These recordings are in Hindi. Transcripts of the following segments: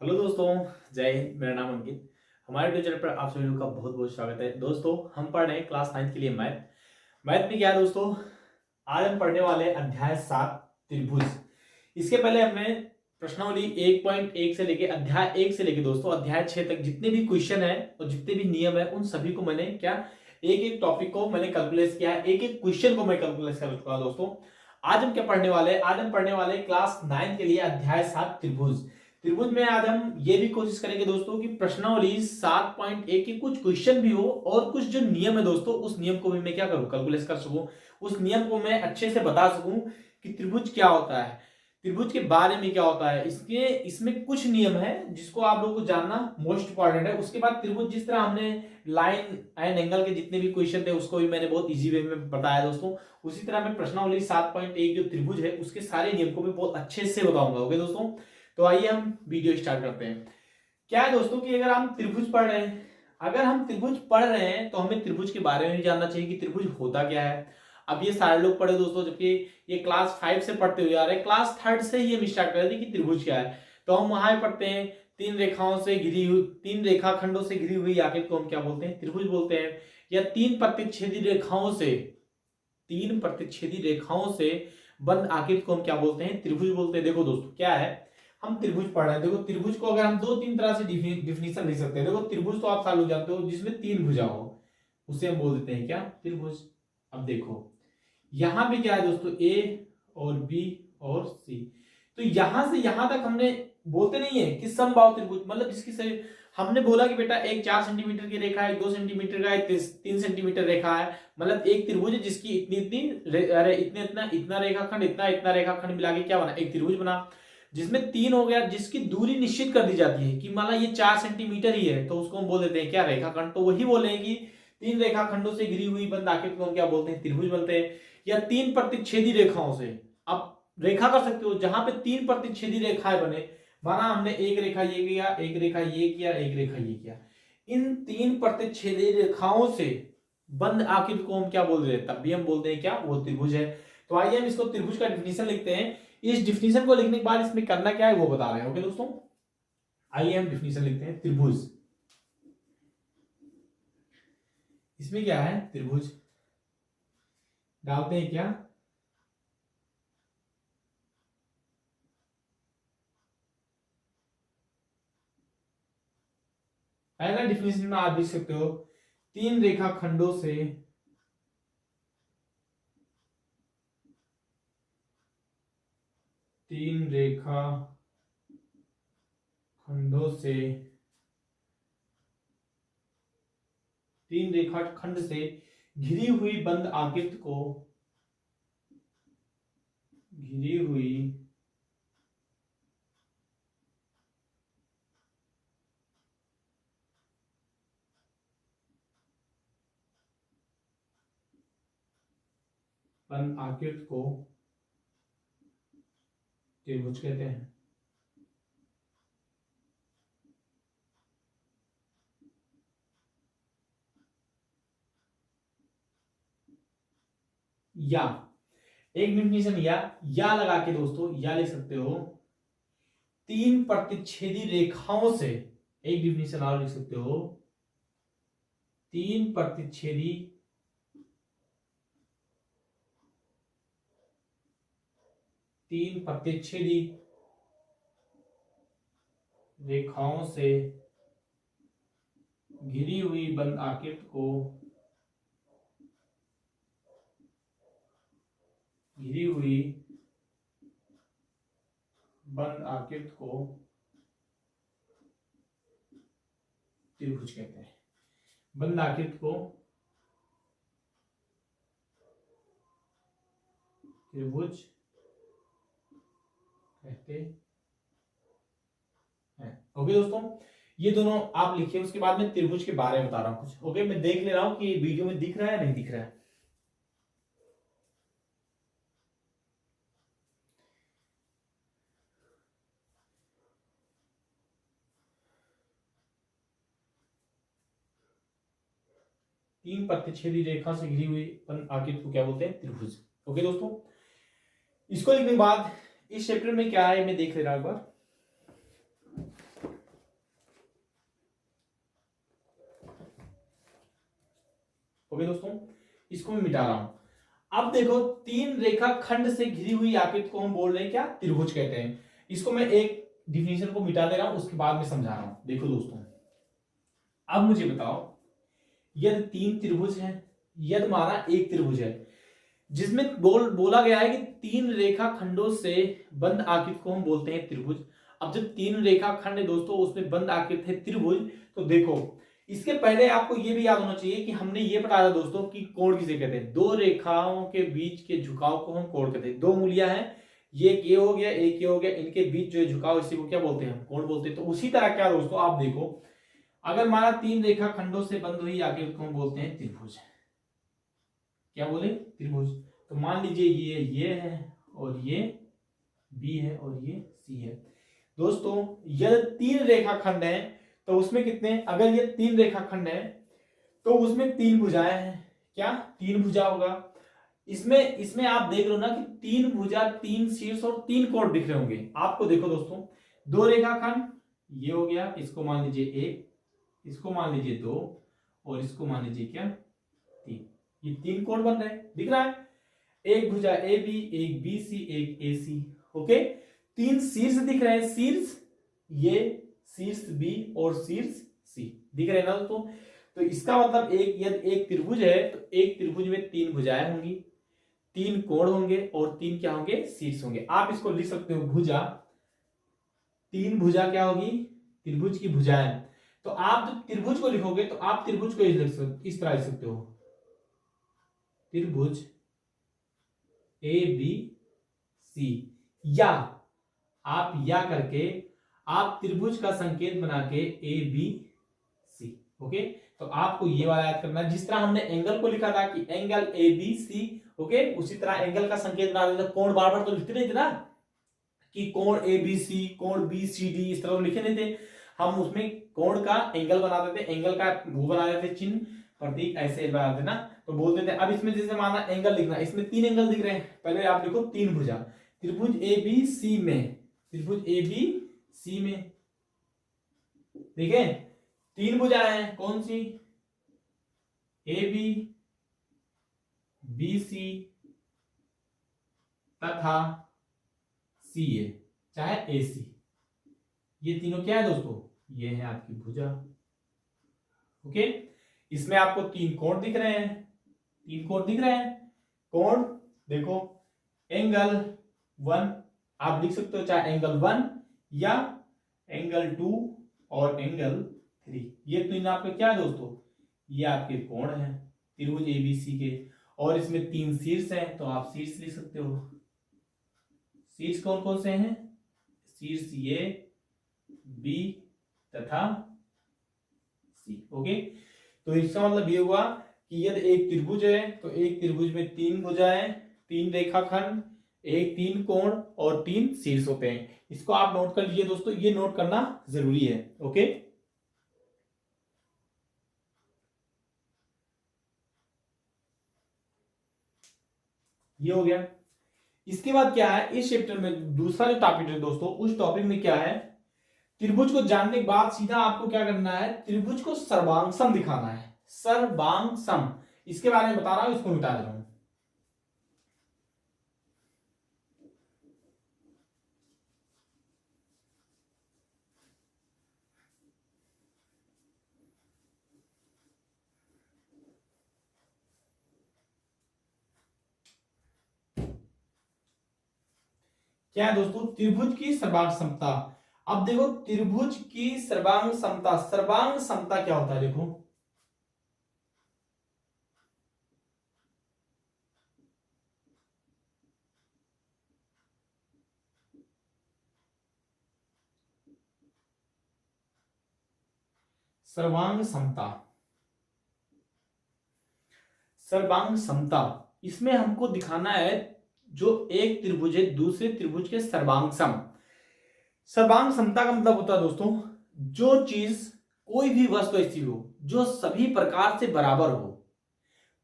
हेलो दोस्तों, जय हिंद। मेरा नाम अंकित। हमारे यूट्यूब चैनल पर आप सभी लोगों का बहुत बहुत स्वागत है। दोस्तों, हम पढ़ रहे हैं क्लास 9 के लिए मैथ। मैथ में क्या है दोस्तों, आज हम पढ़ने वाले हैं अध्याय 7 त्रिभुज। इसके पहले हमने प्रश्नावली 1.1 से लेके अध्याय 1 से लेके दोस्तों अध्याय 6 तक जितने भी क्वेश्चन है और जितने भी नियम है उन सभी को मैंने क्या एक एक टॉपिक को मैंने कैलकुलेट किया है, एक एक क्वेश्चन को मैं कैलकुलेट कर चुका हूं दोस्तों। आज हम क्या पढ़ने वाले हैं, आज हम पढ़ने वाले क्लास 9 के लिए अध्याय 7 त्रिभुज। त्रिभुज में आज हम ये भी कोशिश करेंगे दोस्तों कि प्रश्नावली 7.1 के कुछ क्वेश्चन भी हो और कुछ जो नियम है दोस्तों उस नियम को भी मैं क्या करूं, कैलकुलेट कर सकूं, उस नियम को मैं अच्छे से बता सकूं कि त्रिभुज क्या होता है, त्रिभुज के बारे में क्या होता है। इसके इसमें कुछ नियम है जिसको आप लोगों को जानना मोस्ट इंपॉर्टेंट है। उसके बाद त्रिभुज, जिस तरह हमने लाइन एंड एंगल के जितने भी क्वेश्चन थे उसको भी मैंने बहुत इजी वे में बताया दोस्तों, उसी तरह मैं प्रश्नावली 7.1 जो त्रिभुज है उसके सारे नियम को भी बहुत अच्छे से बताऊंगा। ओके दोस्तों, तो आइए हम वीडियो स्टार्ट करते हैं। क्या है दोस्तों कि अगर हम त्रिभुज पढ़ रहे हैं, अगर हम त्रिभुज पढ़ रहे हैं तो हमें त्रिभुज के बारे में भी जानना चाहिए कि त्रिभुज होता क्या है। अब ये सारे लोग पढ़े दोस्तों, जबकि ये क्लास 5 से पढ़ते हुए आ रहे हैं, क्लास 3 से ही हम स्टार्ट कर रहे थे कि त्रिभुज क्या है। तो हम वहां पढ़ते हैं तीन रेखाओं से घिरी हुई, तीन रेखाखंडों से घिरी हुई आकृति को हम क्या बोलते हैं, त्रिभुज बोलते हैं। या तीन प्रतिच्छेदी रेखाओं से, तीन प्रतिच्छेदी रेखाओं से बंद आकृति को हम क्या बोलते हैं, त्रिभुज बोलते हैं। देखो दोस्तों क्या है, हम त्रिभुज पढ़ रहे हैं। देखो त्रिभुज को अगर हम दो तीन तरह से डिफिनेशन लिख सकते हैं। देखो त्रिभुज तो आप सालों जानते हो जिसमें तीन भुजा हो, उसे हम बोल देते हैं क्या, त्रिभुज। अब देखो यहां पे क्या है दोस्तों, ए और बी और सी। तो यहां से यहां तक हमने बोलते नहीं है कि समबाहु त्रिभुज, मतलब जिसकी से हमने बोला कि बेटा एक 4 सेंटीमीटर की रेखा है, 2 सेंटीमीटर का है, 3 सेंटीमीटर रेखा है, मतलब एक त्रिभुज है जिसकी इतनी इतनी अरे इतने इतना इतना रेखाखंड, इतना इतना रेखाखंड मिला के क्या बना, एक त्रिभुज बना। जिसमें तीन हो गया, जिसकी दूरी निश्चित कर दी जाती है कि मान ये 4 सेंटीमीटर ही है तो उसको हम बोल देते हैं क्या, रेखाखंड। तो वही बोले कि तीन रेखाखंडों से घिरी हुई बंद आकृति को हम क्या बोलते हैं, त्रिभुज बोलते हैं। या तीन प्रतिच्छेदी रेखाओं से, अब रेखा कर सकते हो जहां पे तीन प्रतिच्छेदी रेखाएं बने, माना हमने एक रेखा ये किया, एक रेखा ये किया, एक रेखा ये किया, इन तीन प्रतिच्छेदी रेखाओं से बंद आकृति को हम क्या बोल रहे हैं, तब भी हम बोलते हैं क्या, वो त्रिभुज है। तो आइए हम इसको त्रिभुज का डिफिनेशन लिखते हैं। इस डिफिनेशन को लिखने के बाद इसमें करना क्या है वो बता रहे हैं। ओके दोस्तों, आइए हम डिफिनेशन लिखते हैं त्रिभुज। इसमें क्या है, त्रिभुज डालते हैं क्या, पहला डिफिनेशन में आप देख सकते हो, तीन रेखाखंडों से तीन रेखा खंडों से तीन रेखाखंड से घिरी हुई बंद आकृति को, घिरी हुई बंद आकृति को त्रिभुज कहते हैं। या एक डिफिनेशन या लगा के दोस्तों या लिख सकते हो, तीन प्रतिच्छेदी रेखाओं से, एक डिफिनेशन और लिख सकते हो, तीन प्रतिच्छेदी तीन प्रतिच्छेदी रेखाओं से घिरी हुई बंद आकृति को, घिरी हुई बंद आकृति को त्रिभुज कहते हैं। बंद आकृति को त्रिभुज कहते हैं। ओके दोस्तों, ये दोनों आप लिखिए, उसके बाद मैं त्रिभुज के बारे में बता रहा हूं कुछ। ओके, मैं देख ले रहा हूं कि वीडियो में दिख रहा है नहीं दिख रहा है। तीन प्रतिच्छेदी रेखा से घिरी हुई आकृति को क्या बोलते हैं, त्रिभुज। ओके दोस्तों, इसको लिखने के बाद इस चैप्टर में क्या है मैं देख ले रहा हूं एक बार। ओके दोस्तों, इसको मैं मिटा रहा हूं। अब देखो, तीन रेखा खंड से घिरी हुई आकृति को हम बोल रहे हैं क्या, त्रिभुज कहते हैं। इसको मैं एक डिफिनेशन को मिटा दे रहा हूं, उसके बाद में समझा रहा हूं। देखो दोस्तों, अब मुझे बताओ, यदि तीन त्रिभुज है, यदि माना एक त्रिभुज है जिसमें बोला गया है कि तीन रेखा खंडों से बंद आकृति को हम बोलते हैं त्रिभुज। अब जब तीन रेखा खंड है दोस्तों, उसमें बंद आकृति है त्रिभुज, तो देखो इसके पहले आपको यह भी याद होना चाहिए कि हमने ये पढ़ा था दोस्तों कि कोण किसे कहते हैं। दो रेखाओं के बीच के झुकाव को हम कोण कहते हैं। दो मूलियां हैं, ये हो गया, एक ये हो गया, इनके बीच जो झुकाव, इसी को क्या बोलते हैं, हम कोण बोलते हैं। तो उसी तरह क्या दोस्तों, आप देखो, अगर माना तीन रेखा खंडों से बंद हुई आकृति को हम बोलते हैं त्रिभुज। क्या बोले, त्रिभुज। तो मान लीजिए ये है और ये बी है और ये सी है। दोस्तों यदि तीन रेखा खंड है तो उसमें कितने, अगर ये तीन रेखा खंड है तो उसमें तीन भुजाएं हैं। क्या, तीन भुजा होगा। इसमें आप देख लो ना कि तीन भुजा, तीन शीर्ष और तीन कोण दिख रहे होंगे आपको। देखो दोस्तों, दो रेखा खंड, ये हो गया, इसको मान लीजिए एक, इसको मान लीजिए दो, और इसको मान लीजिए क्या, तीन। ये तीन कोण बन रहे हैं, दिख रहा है। एक भुजा ए बी, एक बी सी, एक ए सी। ओके, तीन शीर्ष दिख रहे हैं, शीर्ष ये, शीर्ष बी और शीर्ष सी दिख रहे हैं ना दोस्तों। तो इसका मतलब यदि एक त्रिभुज है तो एक त्रिभुज में तीन भुजाएं होंगी, तीन कोण होंगे और तीन क्या होंगे, शीर्ष होंगे। आप इसको लिख सकते हो भुजा, तीन भुजा क्या होगी, त्रिभुज की भुजाएं। तो आप जब त्रिभुज को लिखोगे तो आप त्रिभुज को इस तरह लिख सकते हो, त्रिभुज ए बी सी, या आप या करके आप त्रिभुज का संकेत बना के ए बी सी। ओके, तो आपको ये वाला याद करना है। जिस तरह हमने एंगल को लिखा था कि angle A B C, okay, उसी तरह एंगल का संकेत बना देते। कोण बार बार तो लिखते नहीं थे ना कि कोण ए बी सी, कोण बी सी डी, इस तरह लिखे नहीं थे हम। उसमें कोण का एंगल बनाते थे, एंगल का वो बना देते, चिन्ह प्रतीक ऐसे बना देना, तो बोलते थे। अब इसमें जैसे माना एंगल लिखना, इसमें तीन एंगल दिख रहे हैं, पहले आप लिखो तीन भुजा, त्रिभुज ए बी सी में, त्रिभुज ए बी सी में, ठीक है, तीन भुजा है, कौन सी, ए बी, बी सी तथा सी ए, चाहे ए सी। ये तीनों क्या है दोस्तों, ये है आपकी भुजा। ओके, इसमें आपको तीन कोण दिख रहे हैं, तीन कोण दिख रहे हैं। कोण देखो, एंगल 1 आप लिख सकते हो, चाहे एंगल 1 या एंगल 2 और एंगल 3। ये तीन आपके क्या है दोस्तों, ये आपके कोण है त्रिभुज एबीसी के। और इसमें तीन शीर्ष हैं, तो आप शीर्ष लिख सकते हो। शीर्ष कौन कौन से हैं, शीर्ष ये, बी तथा सी। ओके, तो इसका मतलब ये हुआ कि यदि एक त्रिभुज है तो एक त्रिभुज में तीन भुजाएं, तीन रेखाखंड, एक तीन कोण और तीन शीर्ष होते हैं। इसको आप नोट कर लीजिए दोस्तों, ये नोट करना जरूरी है। ओके, ये हो गया। इसके बाद क्या है, इस चैप्टर में दूसरा जो टॉपिक है दोस्तों, उस टॉपिक में क्या है, त्रिभुज को जानने के बाद सीधा आपको क्या करना है, त्रिभुज को सर्वांगसम दिखाना है। सर्वांगसम, इसके बारे में बता रहा हूं, इसको मिटा दे रहा हूं। क्या है दोस्तों, त्रिभुज की सर्वांग समता। अब देखो त्रिभुज की सर्वांग समता, सर्वांग समता क्या होता है, देखो सर्वांग समता, सर्वांग समता, इसमें हमको दिखाना है जो एक त्रिभुज है दूसरे त्रिभुज के सर्वांग सम। सर्वांग समता का मतलब होता है दोस्तों, जो चीज, कोई भी वस्तु ऐसी हो जो सभी प्रकार से बराबर हो।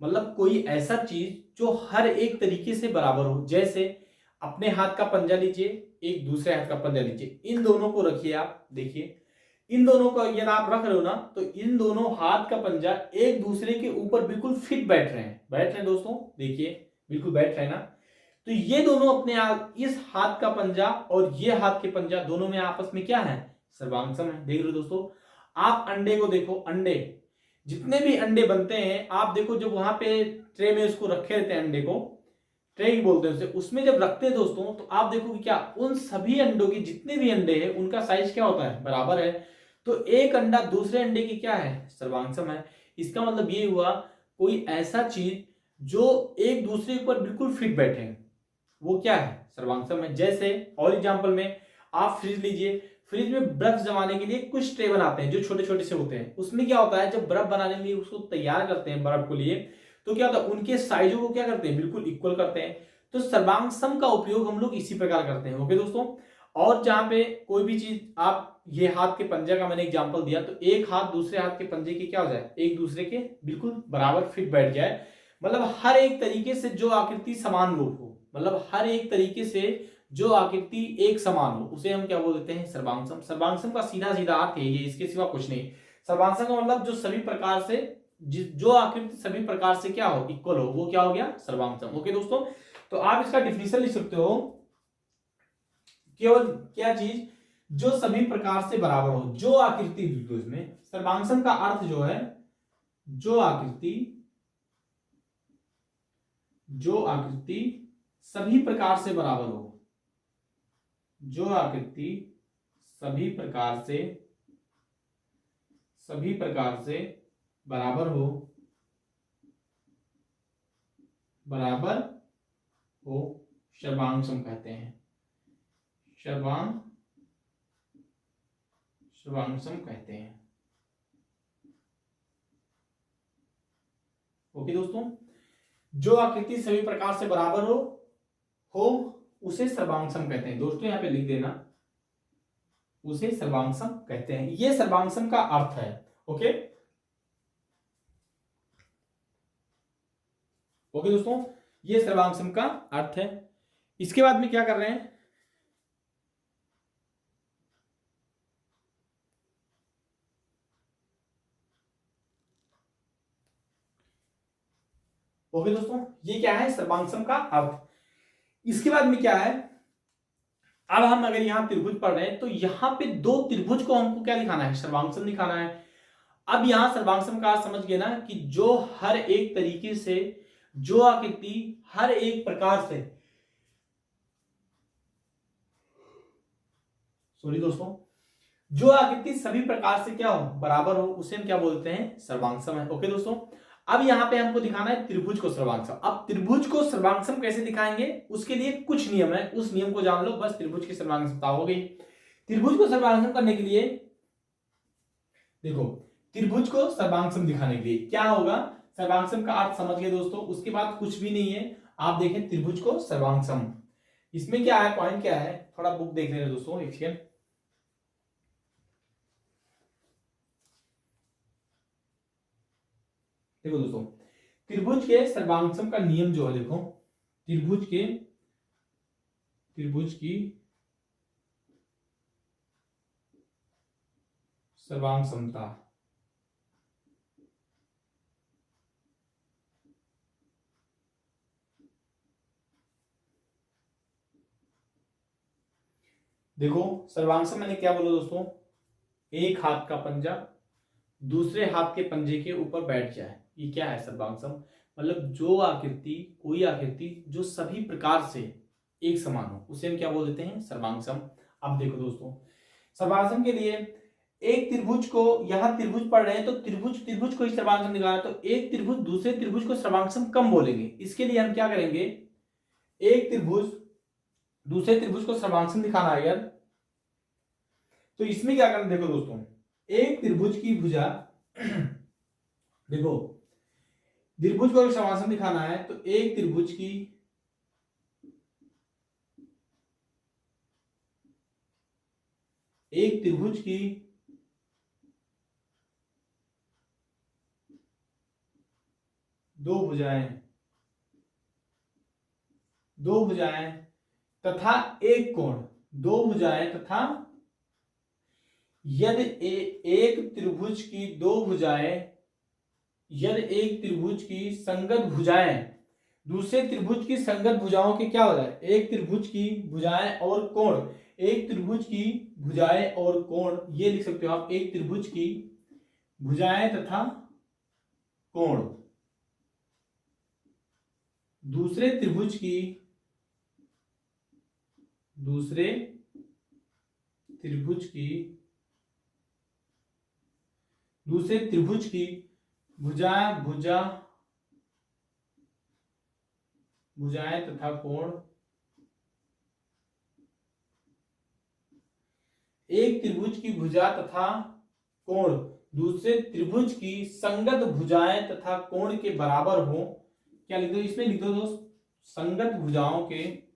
मतलब कोई ऐसा चीज जो हर एक तरीके से बराबर हो। जैसे अपने हाथ का पंजा लीजिए, एक दूसरे हाथ का पंजा लीजिए, इन दोनों को रखिए, आप देखिए इन दोनों को यदि आप रख रहे हो ना, तो इन दोनों हाथ का पंजा एक दूसरे के ऊपर बिल्कुल फिट बैठ रहे हैं, दोस्तों देखिए बिल्कुल बैठ रहे हैं ना। तो ये दोनों अपने आप, इस हाथ का पंजा और ये हाथ के पंजा दोनों में आपस में क्या है, सर्वांगसम है। देख रहे हो दोस्तों, आप अंडे को देखो, अंडे जितने भी अंडे बनते हैं आप देखो, जब वहां पे ट्रे में उसको रखे रहते हैं, अंडे को ट्रे ही बोलते हैं उसे, उसमें जब रखते हैं दोस्तों, तो आप देखो कि क्या उन सभी अंडों की, जितने भी अंडे हैं उनका साइज क्या होता है, बराबर है। तो एक अंडा दूसरे अंडे की क्या है, सर्वांगसम है। इसका मतलब ये हुआ, कोई ऐसा चीज जो एक दूसरे पर बिल्कुल फिट बैठे वो क्या है, सर्वांगसम है। जैसे और एग्जांपल में आप फ्रिज लीजिए, फ्रिज में बर्फ जमाने के लिए कुछ ट्रे बनाते हैं जो छोटे छोटे से होते हैं। उसमें क्या होता है, जब बर्फ बनाने के लिए उसको तैयार करते हैं बर्फ को लिए, तो क्या होता है, उनके साइजों को क्या करते हैं, बिल्कुल इक्वल करते हैं। तो सर्वांगसम का उपयोग हम लोग इसी प्रकार करते हैं। ओके दोस्तों, और जहां पे कोई भी चीज, आप ये हाथ के पंजे का मैंने एग्जांपल दिया, तो एक हाथ दूसरे हाथ के पंजे के क्या हो जाए, एक दूसरे के बिल्कुल बराबर फिट बैठ जाए। मतलब हर एक तरीके से जो आकृति समान रूप हो, मतलब हर एक तरीके से जो आकृति एक समान हो, उसे हम क्या बोल देते हैं, सर्वांगसम। सर्वांगसम का सीधा सीधा अर्थ है ये, इसके सिवा कुछ नहीं। सर्वांगसम का मतलब जो सभी प्रकार से, जो आकृति सभी प्रकार से क्या हो, इक्वल हो, वो क्या हो गया, सर्वांगसम। ओके दोस्तों, तो आप इसका डिफिनेशन लिख सकते हो, केवल क्या चीज, जो सभी प्रकार से बराबर हो, जो आकृति, इसमें सर्वांगसम का अर्थ जो है, जो आकृति, जो आकृति सभी प्रकार से बराबर हो, जो आकृति सभी प्रकार से, सभी प्रकार से बराबर हो, बराबर हो, सर्वांगसम कहते हैं, सर्वांगसम कहते हैं। ओके दोस्तों, जो आकृति सभी प्रकार से बराबर हो उसे सर्वांगसम कहते हैं। दोस्तों यहां पे लिख देना, उसे सर्वांगसम कहते हैं। ये सर्वांगसम का अर्थ है। ओके ओके दोस्तों, ये सर्वांगसम का अर्थ है। इसके बाद में क्या कर रहे हैं, ओके दोस्तों, ये क्या है, सर्वांगसम का अर्थ। इसके बाद में क्या है, अब हम अगर यहां त्रिभुज पढ़ रहे हैं, तो यहां पे दो त्रिभुज को हमको क्या दिखाना है, सर्वांगसम दिखाना है। अब यहां सर्वांगसम का अर्थ समझ गए ना, कि जो हर एक तरीके से, जो आकृति हर एक प्रकार से, सॉरी दोस्तों, जो आकृति सभी प्रकार से क्या हो, बराबर हो, उसे हम क्या बोलते हैं, सर्वांगसम है। ओके दोस्तों, अब यहां पे हमको दिखाना है त्रिभुज को सर्वांगसम। अब त्रिभुज को सर्वांगसम कैसे दिखाएंगे, उसके लिए कुछ नियम है, उस नियम को जान लो, बस त्रिभुज की सर्वांगसमता हो गई। त्रिभुज को सर्वांगसम करने के लिए देखो, त्रिभुज को सर्वांगसम दिखाने के लिए क्या होगा, सर्वांगसम का अर्थ समझ गए दोस्तों, उसके बाद कुछ भी नहीं है। आप देखें त्रिभुज को सर्वांगसम, इसमें क्या है, पॉइंट क्या है, थोड़ा बुक देख लेना दोस्तों एक सेकंड। देखो दोस्तों, त्रिभुज के सर्वांगसम का नियम जो है, देखो त्रिभुज की सर्वांगसमता, देखो सर्वांगसम मैंने क्या बोला दोस्तों, एक हाथ का पंजा दूसरे हाथ के पंजे के ऊपर बैठ जाए, ये क्या है, सर्वांगसम। मतलब जो आकृति, कोई आकृति जो सभी प्रकार से एक समान हो, उसे हम क्या बोल देते हैं, सर्वांगसम। अब देखो दोस्तों, सर्वांगसम के लिए एक त्रिभुज को, यहां त्रिभुज पढ़ रहे हैं, तो त्रिभुज को ही सर्वांगसम दिखाना, तो एक त्रिभुज दूसरे त्रिभुज को सर्वांगसम कम बोलेंगे। इसके लिए हम क्या करेंगे, एक त्रिभुज दूसरे त्रिभुज को सर्वांगसम दिखाना है यार, तो इसमें क्या करना, देखो दोस्तों, एक त्रिभुज की भुजा देखो, त्रिभुज को सर्वांगसम दिखाना है, तो एक त्रिभुज की दो भुजाएं, तथा एक कोण, दो भुजाएं तथा यदि एक त्रिभुज की दो भुजाएं, यदि एक त्रिभुज की संगत भुजाएं दूसरे त्रिभुज की संगत भुजाओं के क्या हो रहा है, एक त्रिभुज की भुजाएं और कोण, एक त्रिभुज की भुजाएं और कोण, ये लिख सकते हो आप, एक त्रिभुज की भुजाएं तथा कोण दूसरे त्रिभुज की दूसरे त्रिभुज की दूसरे त्रिभुज की भुजाएं तथा कोण, एक त्रिभुज की भुजा तथा कोण दूसरे त्रिभुज की संगत भुजाएं तथा कोण के बराबर हो। क्या लिख दो इसमें, लिख दो दोस्त, संगत भुजाओं के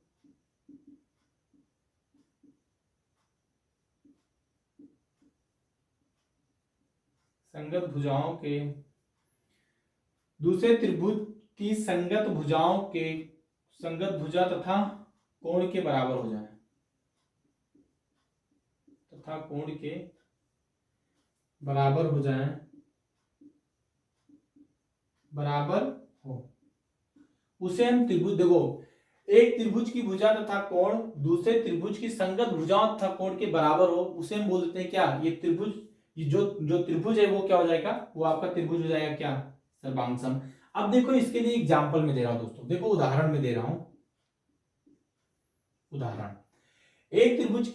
दूसरे त्रिभुज की संगत भुजा तथा कोण के बराबर हो जाए, तथा कोण के बराबर हो जाए, बराबर हो, उसे हम त्रिभुज, देखो एक त्रिभुज की भुजा तथा कोण दूसरे त्रिभुज की संगत भुजाओं तथा कोण के बराबर हो, उसे हम बोल देते हैं क्या, ये त्रिभुज, ये जो त्रिभुज है वो क्या हो जाएगा, वो आपका त्रिभुज हो जाएगा क्या, सर्वांगसम। अब देखो इसके लिए एग्जांपल में दे रहा हूं दोस्तों, देखो उदाहरण में दे रहा हूं, उदाहरण, एक त्रिभुज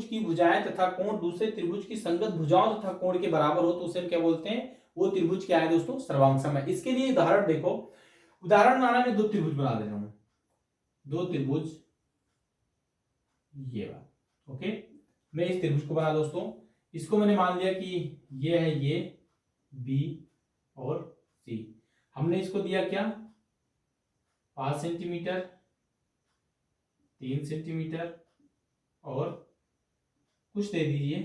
की भुजाएं तथा कोण दूसरे त्रिभुज की संगत भुजाओं तथा कोण के बराबर हो, तो उसे हम क्या बोलते हैं, वो त्रिभुज क्या है दोस्तों, सर्वांगसम है। इसके लिए उदाहरण देखो, उदाहरण बनाना में दो त्रिभुज बना दे रहा हूं, दो त्रिभुज, ये बात, ओके, मैं इस त्रिभुज को बना दोस्तों, इसको मैंने मान लिया कि ये है, ये बी और सी, हमने इसको दिया क्या 5 सेंटीमीटर, 3 सेंटीमीटर और कुछ दे दीजिए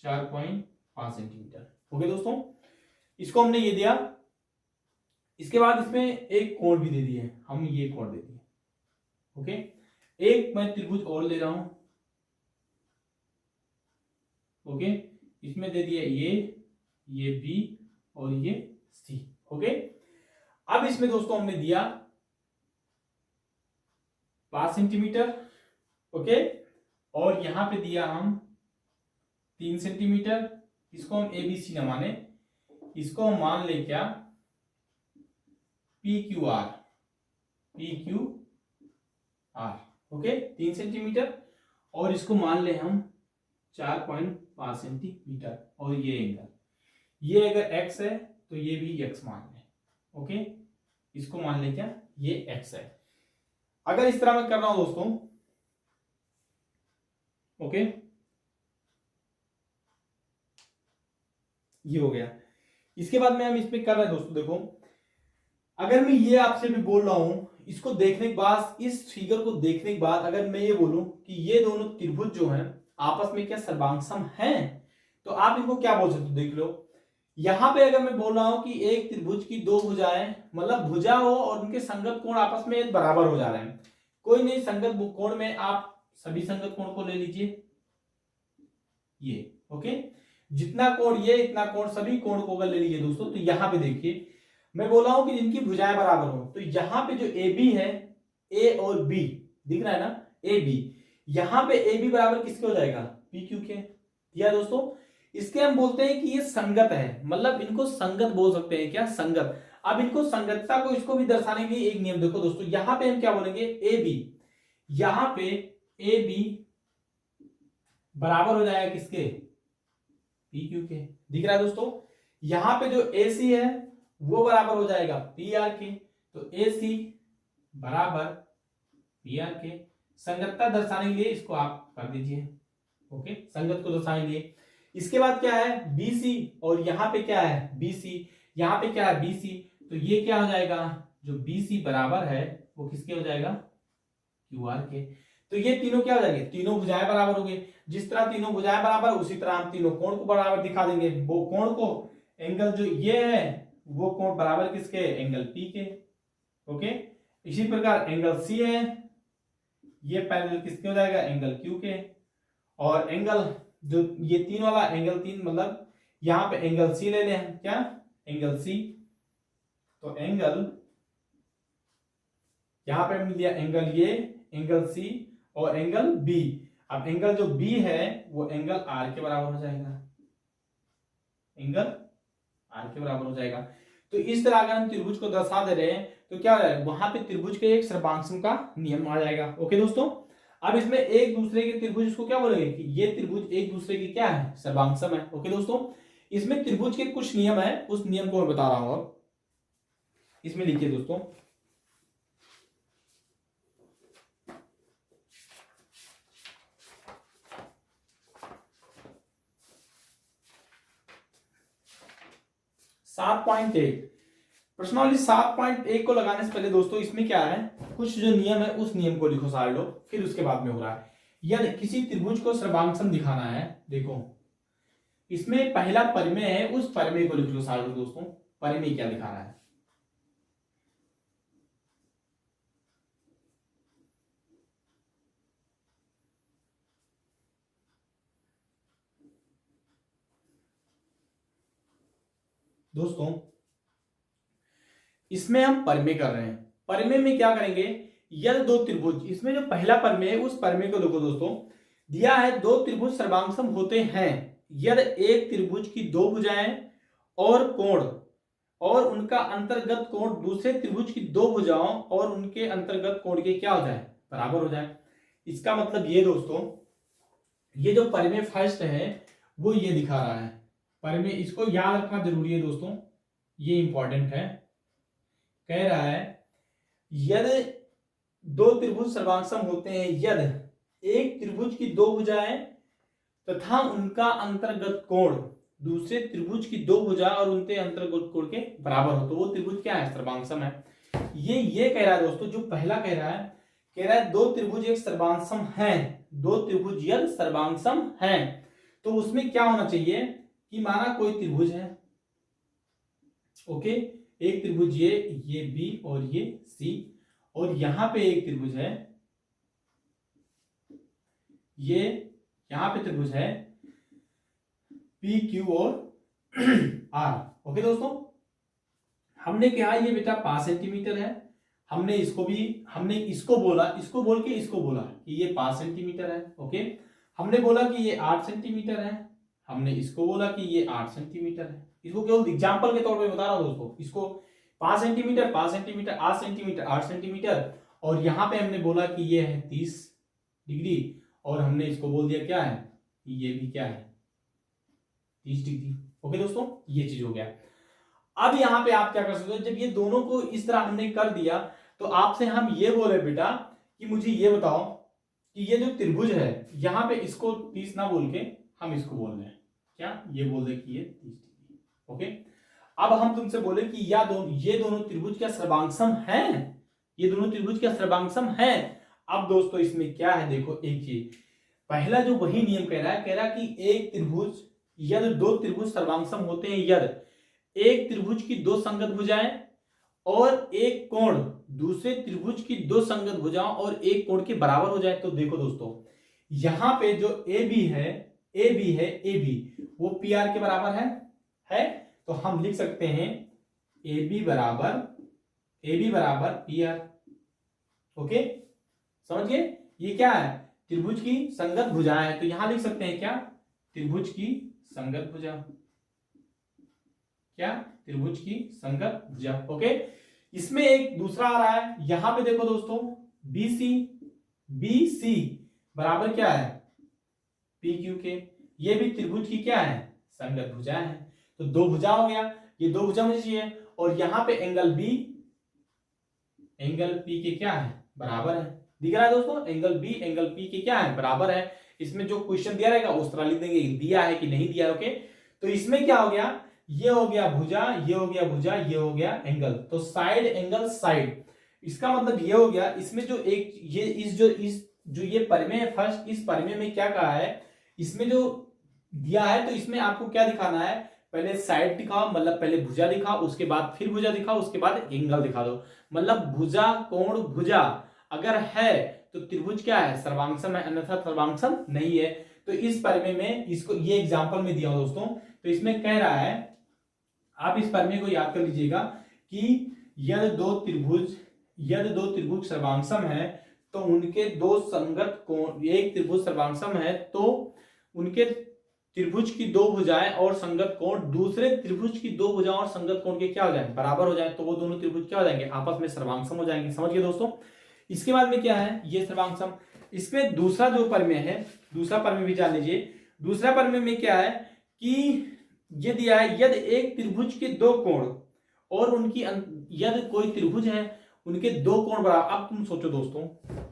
4.5 सेंटीमीटर। ओके दोस्तों, इसको हमने ये दिया, इसके बाद इसमें एक कोण भी दे दिए, हम ये कोण दे दिए। ओके, एक मैं त्रिभुज और ले रहा हूं, ओके, इसमें दे दिया ये बी और ये सी। ओके, अब इसमें दोस्तों हमने दिया 5 सेंटीमीटर, ओके, और यहां पे दिया हम 3 सेंटीमीटर, इसको हम ए बी सी न माने, इसको हम मान ले क्या P Q R, okay, 3 centimetre, और इसको मान ले हम 4.5 सेंटीमीटर, और ये एंगल, ये अगर x है तो ये भी x मान ले, ओके, इसको मान ले क्या ये x है। अगर इस तरह मैं कर रहा हूं दोस्तों, ओके, ये हो गया। इसके बाद में हम इसमें कर रहे हैं दोस्तों, देखो अगर मैं ये आपसे भी बोल रहा हूं, इसको देखने के बाद, इस फिगर को देखने के बाद अगर मैं ये बोलूं कि ये दोनों त्रिभुज जो हैं आपस में क्या सर्वांगसम हैं, तो आप इनको क्या बोल सकते हो, देख लो, यहां पे अगर मैं बोल रहा हूं कि एक त्रिभुज की दो भुजाएं, मतलब भुजा हो और उनके संगत कोण आपस में बराबर हो जा रहे हैं, कोई नहीं, संगत कोण में आप सभी संगत कोण को ले लीजिए, ये, ओके, जितना कोण ये इतना कोण, सभी कोण को अगर ले लीजिए दोस्तों, तो यहां पे देखिए मैं बोल रहा हूं कि जिनकी भुजाएं बराबर हो, तो यहां पे जो ए बी है, ए और बी दिख रहा है ना, ए बी, यहां पे ए बी बराबर किसके हो जाएगा, पी क्यू के, दिया दोस्तों। इसके हम बोलते हैं कि ये संगत है, मतलब इनको संगत बोल सकते हैं, क्या संगत। अब इनको संगतता को, इसको भी दर्शाने के लिए एक नियम देखो दोस्तों, यहां पे हम क्या बोलेंगे, ए बी, यहां पे ए बी बराबर हो जाएगा किसके, पी क्यू के, दिख रहा है दोस्तों। यहां पे जो ए सी है वो बराबर हो जाएगा पी आर के, तो ए सी बराबर पी आर के, संगतता दर्शाने के लिए इसको आप कर दीजिए, ओके, संगत को दर्शाने के लिए। इसके बाद क्या है बीसी, और यहां पे क्या है बीसी, यहां पे क्या है बीसी, तो ये क्या हो जाएगा, जो बीसी बराबर है वो किसके हो जाएगा, क्यू आर के। तो ये तीनों क्या हो जाएंगे, तीनों भुजाएं बराबर हो गई, जिस तरह तीनों भुजाएं बराबर उसी तरह हम तीनों कोण को बराबर दिखा देंगे, वो कोण को, एंगल जो ये है वो कोण बराबर किसके, एंगल पी के, ओके। इसी प्रकार एंगल सी है, ये पैरेलल किसके हो जाएगा, एंगल क्यू के। और एंगल जो ये 3 वाला एंगल 3 मतलब यहां पे एंगल सी ले लें, क्या एंगल सी। तो एंगल यहां पे मिल लिया एंगल ये, एंगल सी और एंगल बी। अब एंगल जो बी है वो एंगल आर के बराबर हो जाएगा, एंगल आर के बराबर हो जाएगा। तो इस तरह अगर हम त्रिभुज को दर्शा दे रहे हैं तो क्या हो जाएगा, वहां पे त्रिभुज के एक सर्वांगसम का नियम आ जाएगा। ओके दोस्तों, अब इसमें एक दूसरे के त्रिभुज इसको क्या बोलेंगे कि ये त्रिभुज एक दूसरे की क्या है, सर्वांगसम है। ओके दोस्तों, इसमें त्रिभुज के कुछ नियम है, उस नियम को मैं बता रहा हूं। अब इसमें लिखिए दोस्तों, सात पॉइंट एक प्रश्नावली 7.1 को लगाने से पहले दोस्तों इसमें क्या है, कुछ जो नियम है उस नियम को लिखो सारे लोग, फिर उसके बाद में हो रहा है। यदि किसी त्रिभुज को सर्वांगसम दिखाना है, देखो इसमें पहला परिमेय है, उस परिमेय को लिख लो सारे लोग दोस्तों, परिमेय क्या दिखा रहा है। दोस्तों इसमें हम परिमेय कर रहे हैं, परिमेय में क्या करेंगे, यदि दो त्रिभुज, इसमें जो पहला परिमेय है उस परिमेय को देखो दोस्तों, दिया है दो त्रिभुज सर्वांगसम होते हैं यदि एक त्रिभुज की दो भुजाएं और कोण और उनका अंतर्गत कोण दूसरे त्रिभुज की दो भुजाओं और उनके अंतर्गत कोण के क्या हो जाए, बराबर हो जाए। इसका मतलब ये दोस्तों, ये जो परिमेय फर्स्ट है वो ये दिखा रहा है परिमेय, इसको याद रखना जरूरी है दोस्तों, ये इंपॉर्टेंट है। कह रहा है यदि दो त्रिभुज सर्वांगसम होते हैं यदि एक त्रिभुज की दो भुजाएं तथा उनका अंतर्गत कोण दूसरे त्रिभुज की दो भुजा और उनके अंतर्गत कोण के बराबर हो, तो वो त्रिभुज क्या है, सर्वांगसम है। ये कह रहा है दोस्तों, जो पहला कह रहा है दो त्रिभुज एक सर्वांगसम हैं, दो त्रिभुज यदि सर्वांगसम हैं तो उसमें क्या होना चाहिए कि माना कोई त्रिभुज है, ओके, एक त्रिभुज ये बी और ये सी, और यहां पे एक त्रिभुज है, ये यहां पे त्रिभुज है पी क्यू और आर। ओके दोस्तों, हमने कहा ये बेटा 5 सेंटीमीटर है, हमने इसको बोला, इसको बोल के इसको बोला कि ये 5 सेंटीमीटर है। ओके, हमने बोला कि ये 8 सेंटीमीटर है, हमने इसको बोला कि ये 8 सेंटीमीटर है। इसको केवल एग्जाम्पल के तौर पे बता रहा हूं दोस्तों, इसको 5 सेंटीमीटर 5 सेंटीमीटर 8 सेंटीमीटर 8 सेंटीमीटर, और यहां पे हमने बोला कि ये है 30 डिग्री, और हमने इसको बोल दिया क्या है, ये भी क्या है 30 डिग्री। ओके दोस्तों, ये चीज हो गया। अब यहां पे आप क्या कर सकते हो, जब ये दोनों को इस तरह हमने कर दिया तो आपसे हम ये बोले बेटा कि मुझे ये बताओ कि ये जो त्रिभुज है यहां पे इसको 30 ना बोल के हम इसको बोल रहे हैं क्या, ये बोल रहे कि ये 30 डिग्री। ओके, अब हम तुमसे बोले कि ये दोनों त्रिभुज क्या सर्वांगसम हैं, ये दोनों त्रिभुज क्या सर्वांगसम हैं। अब दोस्तों इसमें क्या है, देखो एक चीज, पहला जो वही नियम कह रहा है कि एक त्रिभुज यदि दो त्रिभुज सर्वांगसम होते हैं यदि एक त्रिभुज की दो संगत भुजाएं और एक कोण दूसरे त्रिभुज की दो संगत भुजाओं और एक कोण के बराबर हो जाए। तो देखो दोस्तों, यहां पे जो ए बी है ए बी वो पी आर के बराबर है, तो हम लिख सकते हैं ए बी बराबर पी आर। ओके, समझिए ये क्या है, त्रिभुज की संगत भुजाएं है, तो यहां लिख सकते हैं क्या, त्रिभुज की संगत भुजा, क्या त्रिभुज की संगत भुजा। ओके, इसमें एक दूसरा आ रहा है, यहां पे देखो दोस्तों बी सी बराबर क्या है पी क्यू के, ये भी त्रिभुज की क्या है, संगत भुजा है। तो दो भुजा हो गया, ये दो भुजा मुझे चाहिए, और यहां पे एंगल पी के क्या है, बराबर है। दिख रहा है दोस्तों, एंगल बी एंगल पी के क्या है, बराबर है। इसमें जो क्वेश्चन दिया रहेगा उस तरह लिख देंगे, दिया है कि नहीं दिया है। ओके, तो इसमें क्या हो गया, ये हो गया भुजा, ये हो गया भुजा, ये हो गया एंगल, तो साइड एंगल साइड, इसका मतलब ये हो गया। इसमें जो एक जो ये परिमेय है फर्स्ट, इस परिमेय में क्या कहा है, इसमें जो दिया है तो इसमें आपको क्या दिखाना है, पहले साइड दिखाओ, मतलब पहले भुजा दिखाओ, उसके बाद फिर भुजा दिखाओ, उसके बाद एंगल दिखा दो। मतलब भुजा कोण भुजा अगर है तो त्रिभुज क्या है, सर्वांगसम है, अन्यथा सर्वांगसम नहीं है। तो इस प्रमेय में इसको ये एग्जांपल में दिया हूं दोस्तों, तो इसमें कह रहा है, आप इस प्रमेय को याद कर लीजिएगा कि यदि दो त्रिभुज सर्वांगसम है तो उनके दो संगत कोण, एक त्रिभुज सर्वांगसम है तो उनके त्रिभुज की दो भुजाएं और संगत कोण दूसरे त्रिभुज की दो भुजाओं और संगत कोण के क्या हो जाए, बराबर हो जाए, तो वो दोनों त्रिभुज क्या हो जाएंगे, आपस में सर्वांगसम हो जाएंगे। समझ गए दोस्तों। इसके बाद में क्या है, ये सर्वांगसम। इसमें दूसरा जो प्रमेय है, दूसरा प्रमेय भी जान लीजिए। दूसरा प्रमेय में क्या है कि ये दिया है, यदि एक त्रिभुज के दो कोण और उनकी यदि कोई त्रिभुज है उनके दो कोण बराबर। अब तुम सोचो दोस्तों,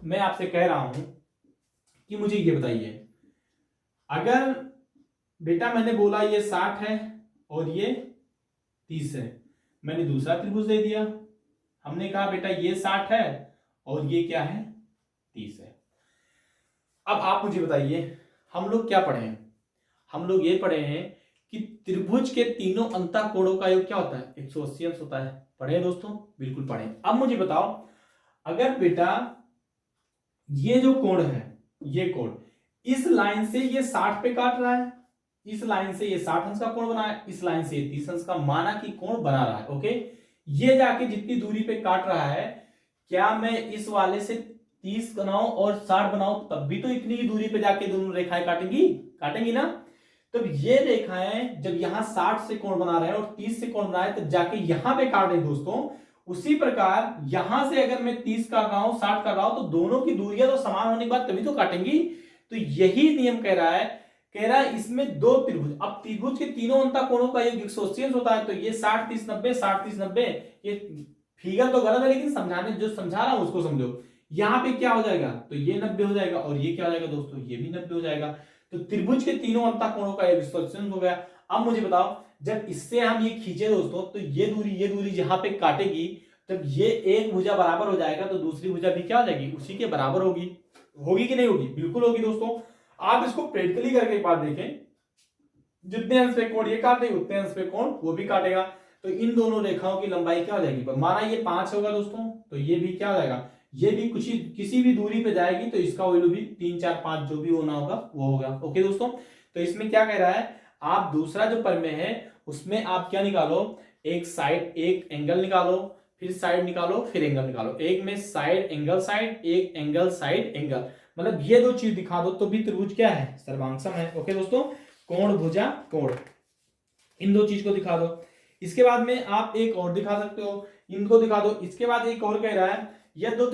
मैं आपसे कह रहा हूं कि मुझे ये बताइए, अगर बेटा मैंने बोला ये 60 है और ये 30 है, मैंने दूसरा त्रिभुज दे दिया, हमने कहा बेटा ये 60 है और ये क्या है, 30 है। अब आप मुझे बताइए, हम लोग क्या पढ़े हैं, हम लोग ये पढ़े हैं कि त्रिभुज के तीनों अंतःकोणों का योग क्या होता है, 180 अंश होता है। पढ़े हैं दोस्तों, बिल्कुल पढ़े। अब मुझे बताओ, अगर बेटा ये जो कोण है, ये कोण इस लाइन से ये 60 पे काट रहा है, इस लाइन से ये 60 अंश का कोण बना है, इस लाइन से ये 30 अंश का, माना कि कोण बना रहा है। ओके, ये जाके जितनी दूरी पे काट रहा है, क्या मैं इस वाले से 30 बनाऊं और 60 बनाऊं तब भी तो इतनी ही दूरी पे जाके दोनों रेखाएं काटेंगी ना। तो ये रेखाएं जब यहां 60 से कोण बना रहे हैं और 30 से कोण बना रहे हैं, तो जाके यहां पे काट रहे हैं दोस्तों। उसी प्रकार यहां से अगर मैं 30 कर रहा हूं, 60 कर रहा हूं, तो दोनों की दूरियां तो समान होने के बाद तभी तो काटेंगी। तो यही नियम कह रहा है इसमें दो त्रिभुज, अब त्रिभुज के तीनों अंतःकोणों का योग 180 अंश होता है, तो ये 60 30 90 60 30 90, ये फिगर तो गलत है लेकिन समझाने जो समझा रहा हूं उसको समझो। यहां पे क्या हो जाएगा, तो ये 90 हो जाएगा और ये क्या हो जाएगा दोस्तों, ये भी 90 हो जाएगा। तो त्रिभुज के तीनों अंतःकोणों का योग 180 अंश हो गया। अब मुझे बताओ, जब इससे हम ये खींचे दोस्तों, तो ये दूरी जहां पे काटेगी, जब ये एक भुजा बराबर हो जाएगा तो दूसरी भुजा भी क्या हो जाएगी, उसी के बराबर होगी कि नहीं होगी, बिल्कुल होगी दोस्तों। आप इसको प्रैक्टिकली करके एक बात देखें, जितने अंश पे कोण ये काटेगी उतने अंश पे कोण वो भी काटेगा। तो इन दोनों रेखाओं की लंबाई क्या हो जाएगी, माना ये 5 होगा दोस्तों, तो ये भी क्या हो जाएगा, ये भी किसी भी दूरी पे जाएगी, तो इसका वैल्यू भी 3 4 5 जो भी होना होगा वो होगा। ओके दोस्तों, तो इसमें क्या कह रहा है, आप दूसरा जो प्रमेय है उसमें आप क्या निकालो, एक साइड एक एंगल निकालो, फिर साइड निकालो, फिर एंगल निकालो। एक में साइड एंगल साइड, एक एंगल साइड एंगल, मतलब ये दो चीज दिखा दो तो भी त्रिभुज क्या है, सर्वांगसम है। ओके दोस्तों, कोण भुजा कोण, इन दो चीज को दिखा दो। इसके बाद में आप एक और दिखा सकते हो, इनको दिखा दो। इसके बाद एक और कह रहा है, यदि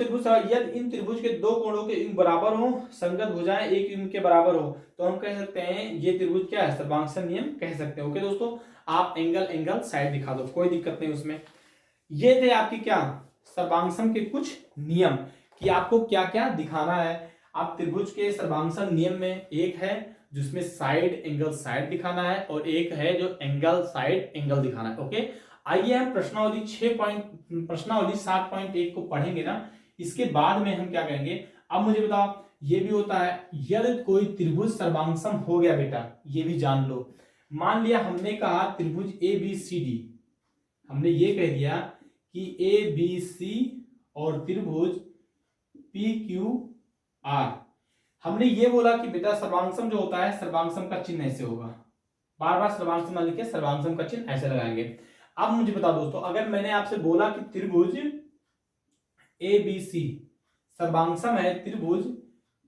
इन त्रिभुज के दो कोणों के बराबर हो, संगत भुजाएं एक इनके बराबर हो, तो हम कह सकते हैं ये त्रिभुज क्या है, सर्वांगसम नियम कह सकते हैं। ओके दोस्तों, आप एंगल साइड दिखा दो, कोई दिक्कत नहीं उसमें। ये थे आपकी क्या, सर्वांगसम के कुछ नियम कि आपको क्या क्या दिखाना है। आप त्रिभुज के सर्वांगसम नियम में एक है जिसमें साइड एंगल साइड दिखाना है, और एक है जो एंगल साइड एंगल दिखाना है। ओके, आइए हम प्रश्नावली 7.1 को पढ़ेंगे ना, इसके बाद में हम क्या करेंगे। अब मुझे बताओ, ये भी होता है, यदि कोई त्रिभुज सर्वांगसम हो गया बेटा, ये भी जान लो। मान लिया हमने कहा त्रिभुज ABCD, हमने ये कह दिया कि ABC और त्रिभुज PQR, हमने ये बोला कि बेटा सर्वांगसम जो होता है, सर्वांगसम का चिन्ह ऐसे होगा, बार बार सर्वांगसम लिख के सर्वांगसम का चिन्ह ऐसे लगाएंगे। अब मुझे बताओ दोस्तों, अगर मैंने आपसे बोला कि त्रिभुज ABC सर्वांगसम है त्रिभुज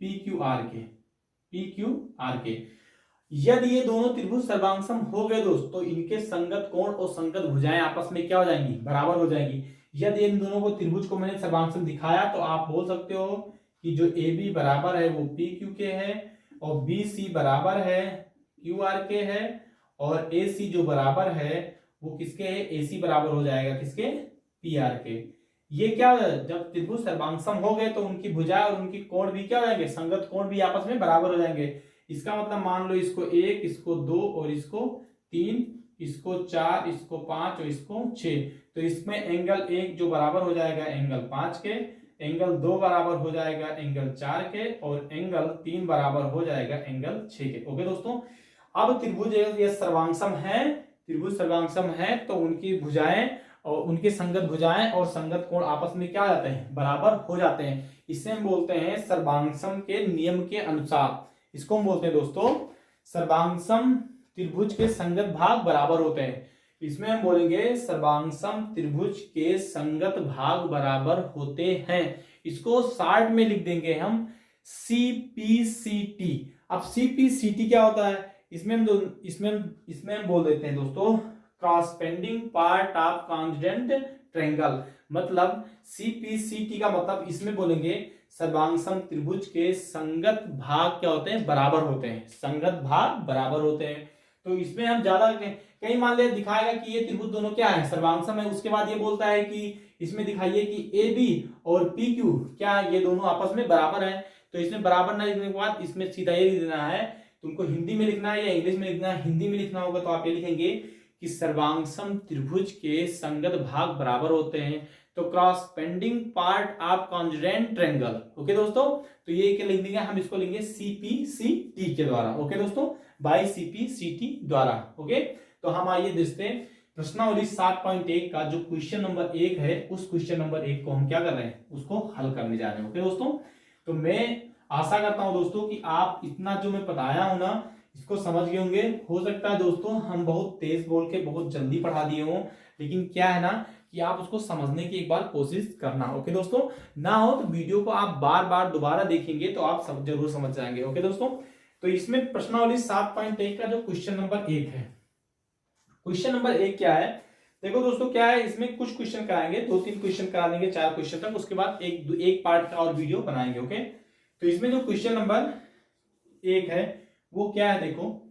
PQR के, यदि ये दोनों त्रिभुज सर्वांगसम हो गए दोस्तों, तो इनके संगत कोण और संगत भुजाएं आपस में क्या हो जाएंगी, बराबर हो जाएंगी। यदि इन दोनों को त्रिभुज को मैंने सर्वांगसम दिखाया, तो आप बोल सकते हो कि जो AB बराबर है वो PQ के है, और BC बराबर है QR के है, और AC जो बराबर है वो किसके है, AC बराबर हो जाएगा किसके, PR के। ये क्या है, जब त्रिभुज सर्वांगसम हो गए तो उनकी भुजा और उनकी कोण भी क्या हो जाएंगे, संगत कोण भी आपस में बराबर हो जाएंगे। इसका मतलब मान लो इसको 1, इसको 2 और इसको 3, इसको 4, इसको 5 और इसको 6, तो इसमें एंगल 1 जो बराबर हो जाएगा एंगल 5 के, एंगल 2 बराबर हो जाएगा एंगल 4 के, और एंगल 3 बराबर हो जाएगा एंगल 6 के। ओके दोस्तों, अब त्रिभुज ये सर्वांगसम है, त्रिभुज सर्वांगसम है तो उनकी भुजाएं और उनके संगत भुजाएं और संगत कोण आपस में क्या हो जाते हैं, बराबर हो जाते हैं। इसे हम बोलते हैं सर्वांगसम के नियम के अनुसार। इसको हम बोलते हैं दोस्तों सर्वांगसम त्रिभुज के संगत भाग बराबर होते हैं। इसमें हम बोलेंगे सर्वांगसम त्रिभुज के संगत भाग बराबर होते हैं। इसको शॉर्ट में लिख देंगे हम CPCT। अब CPCT क्या होता है, इसमें हम बोल देते हैं दोस्तों क्रॉसपेंडिंग पार्ट ऑफ कॉन्जुगेंट ट्रायंगल। मतलब CPCT का मतलब इसमें बोलेंगे सर्वांगसम त्रिभुज के संगत भाग क्या होते हैं, बराबर होते हैं। संगत भाग बराबर होते हैं। तो इसमें हम ज्यादा कहीं मान ले दिखाएगा कि ये त्रिभुज दोनों क्या है, सर्वांगसम है, उसके बाद ये बोलता है कि इसमें दिखाइए कि AB और PQ क्या ये दोनों आपस में बराबर है। तो इसमें बराबर ना लिखने के बाद इसमें सीधा ये लिख देना है, तुमको हिंदी में लिखना है या इंग्लिश में लिखना है। हिंदी में लिखना होगा तो आप ये लिखेंगे कि सर्वांगसम त्रिभुज के संगत भाग बराबर होते हैं, तो corresponding part of कॉन्जुगेंट triangle. Okay दोस्तों, तो ये क्या लिख देंगे हम, इसको लेंगे CPCT के द्वारा। ओके दोस्तों, बाय CPCT द्वारा। ओके, तो हम आइए देखते हैं प्रश्नावली 7.1 का जो क्वेश्चन नंबर 1 है, उस क्वेश्चन नंबर 1 को हम क्या कर रहे हैं, उसको हल करने जा रहे हैं। ओके दोस्तों, तो मैं आशा करता हूं दोस्तों कि आप इतना जो मैं बताया हूं ना, इसको समझ गए होंगे। हो सकता है दोस्तों हम बहुत तेज बोल के बहुत जल्दी पढ़ा दिए हों, लेकिन क्या है ना कि आप उसको समझने की एक बार कोशिश करना। ओके दोस्तों, ना हो तो वीडियो को आप बार बार दोबारा देखेंगे तो आप सब जरूर समझ जाएंगे। ओके दोस्तों, तो इसमें प्रश्नावली 7.1 का जो क्वेश्चन नंबर 1 है, क्वेश्चन नंबर 1 क्या है, देखो दोस्तों क्या है, इसमें कुछ क्वेश्चन कराएंगे, 2-3 क्वेश्चन करा देंगे, 4 क्वेश्चन तक, उसके बाद एक पार्ट का और वीडियो बनाएंगे। ओके, तो इसमें जो क्वेश्चन नंबर 1 है वो क्या है, देखो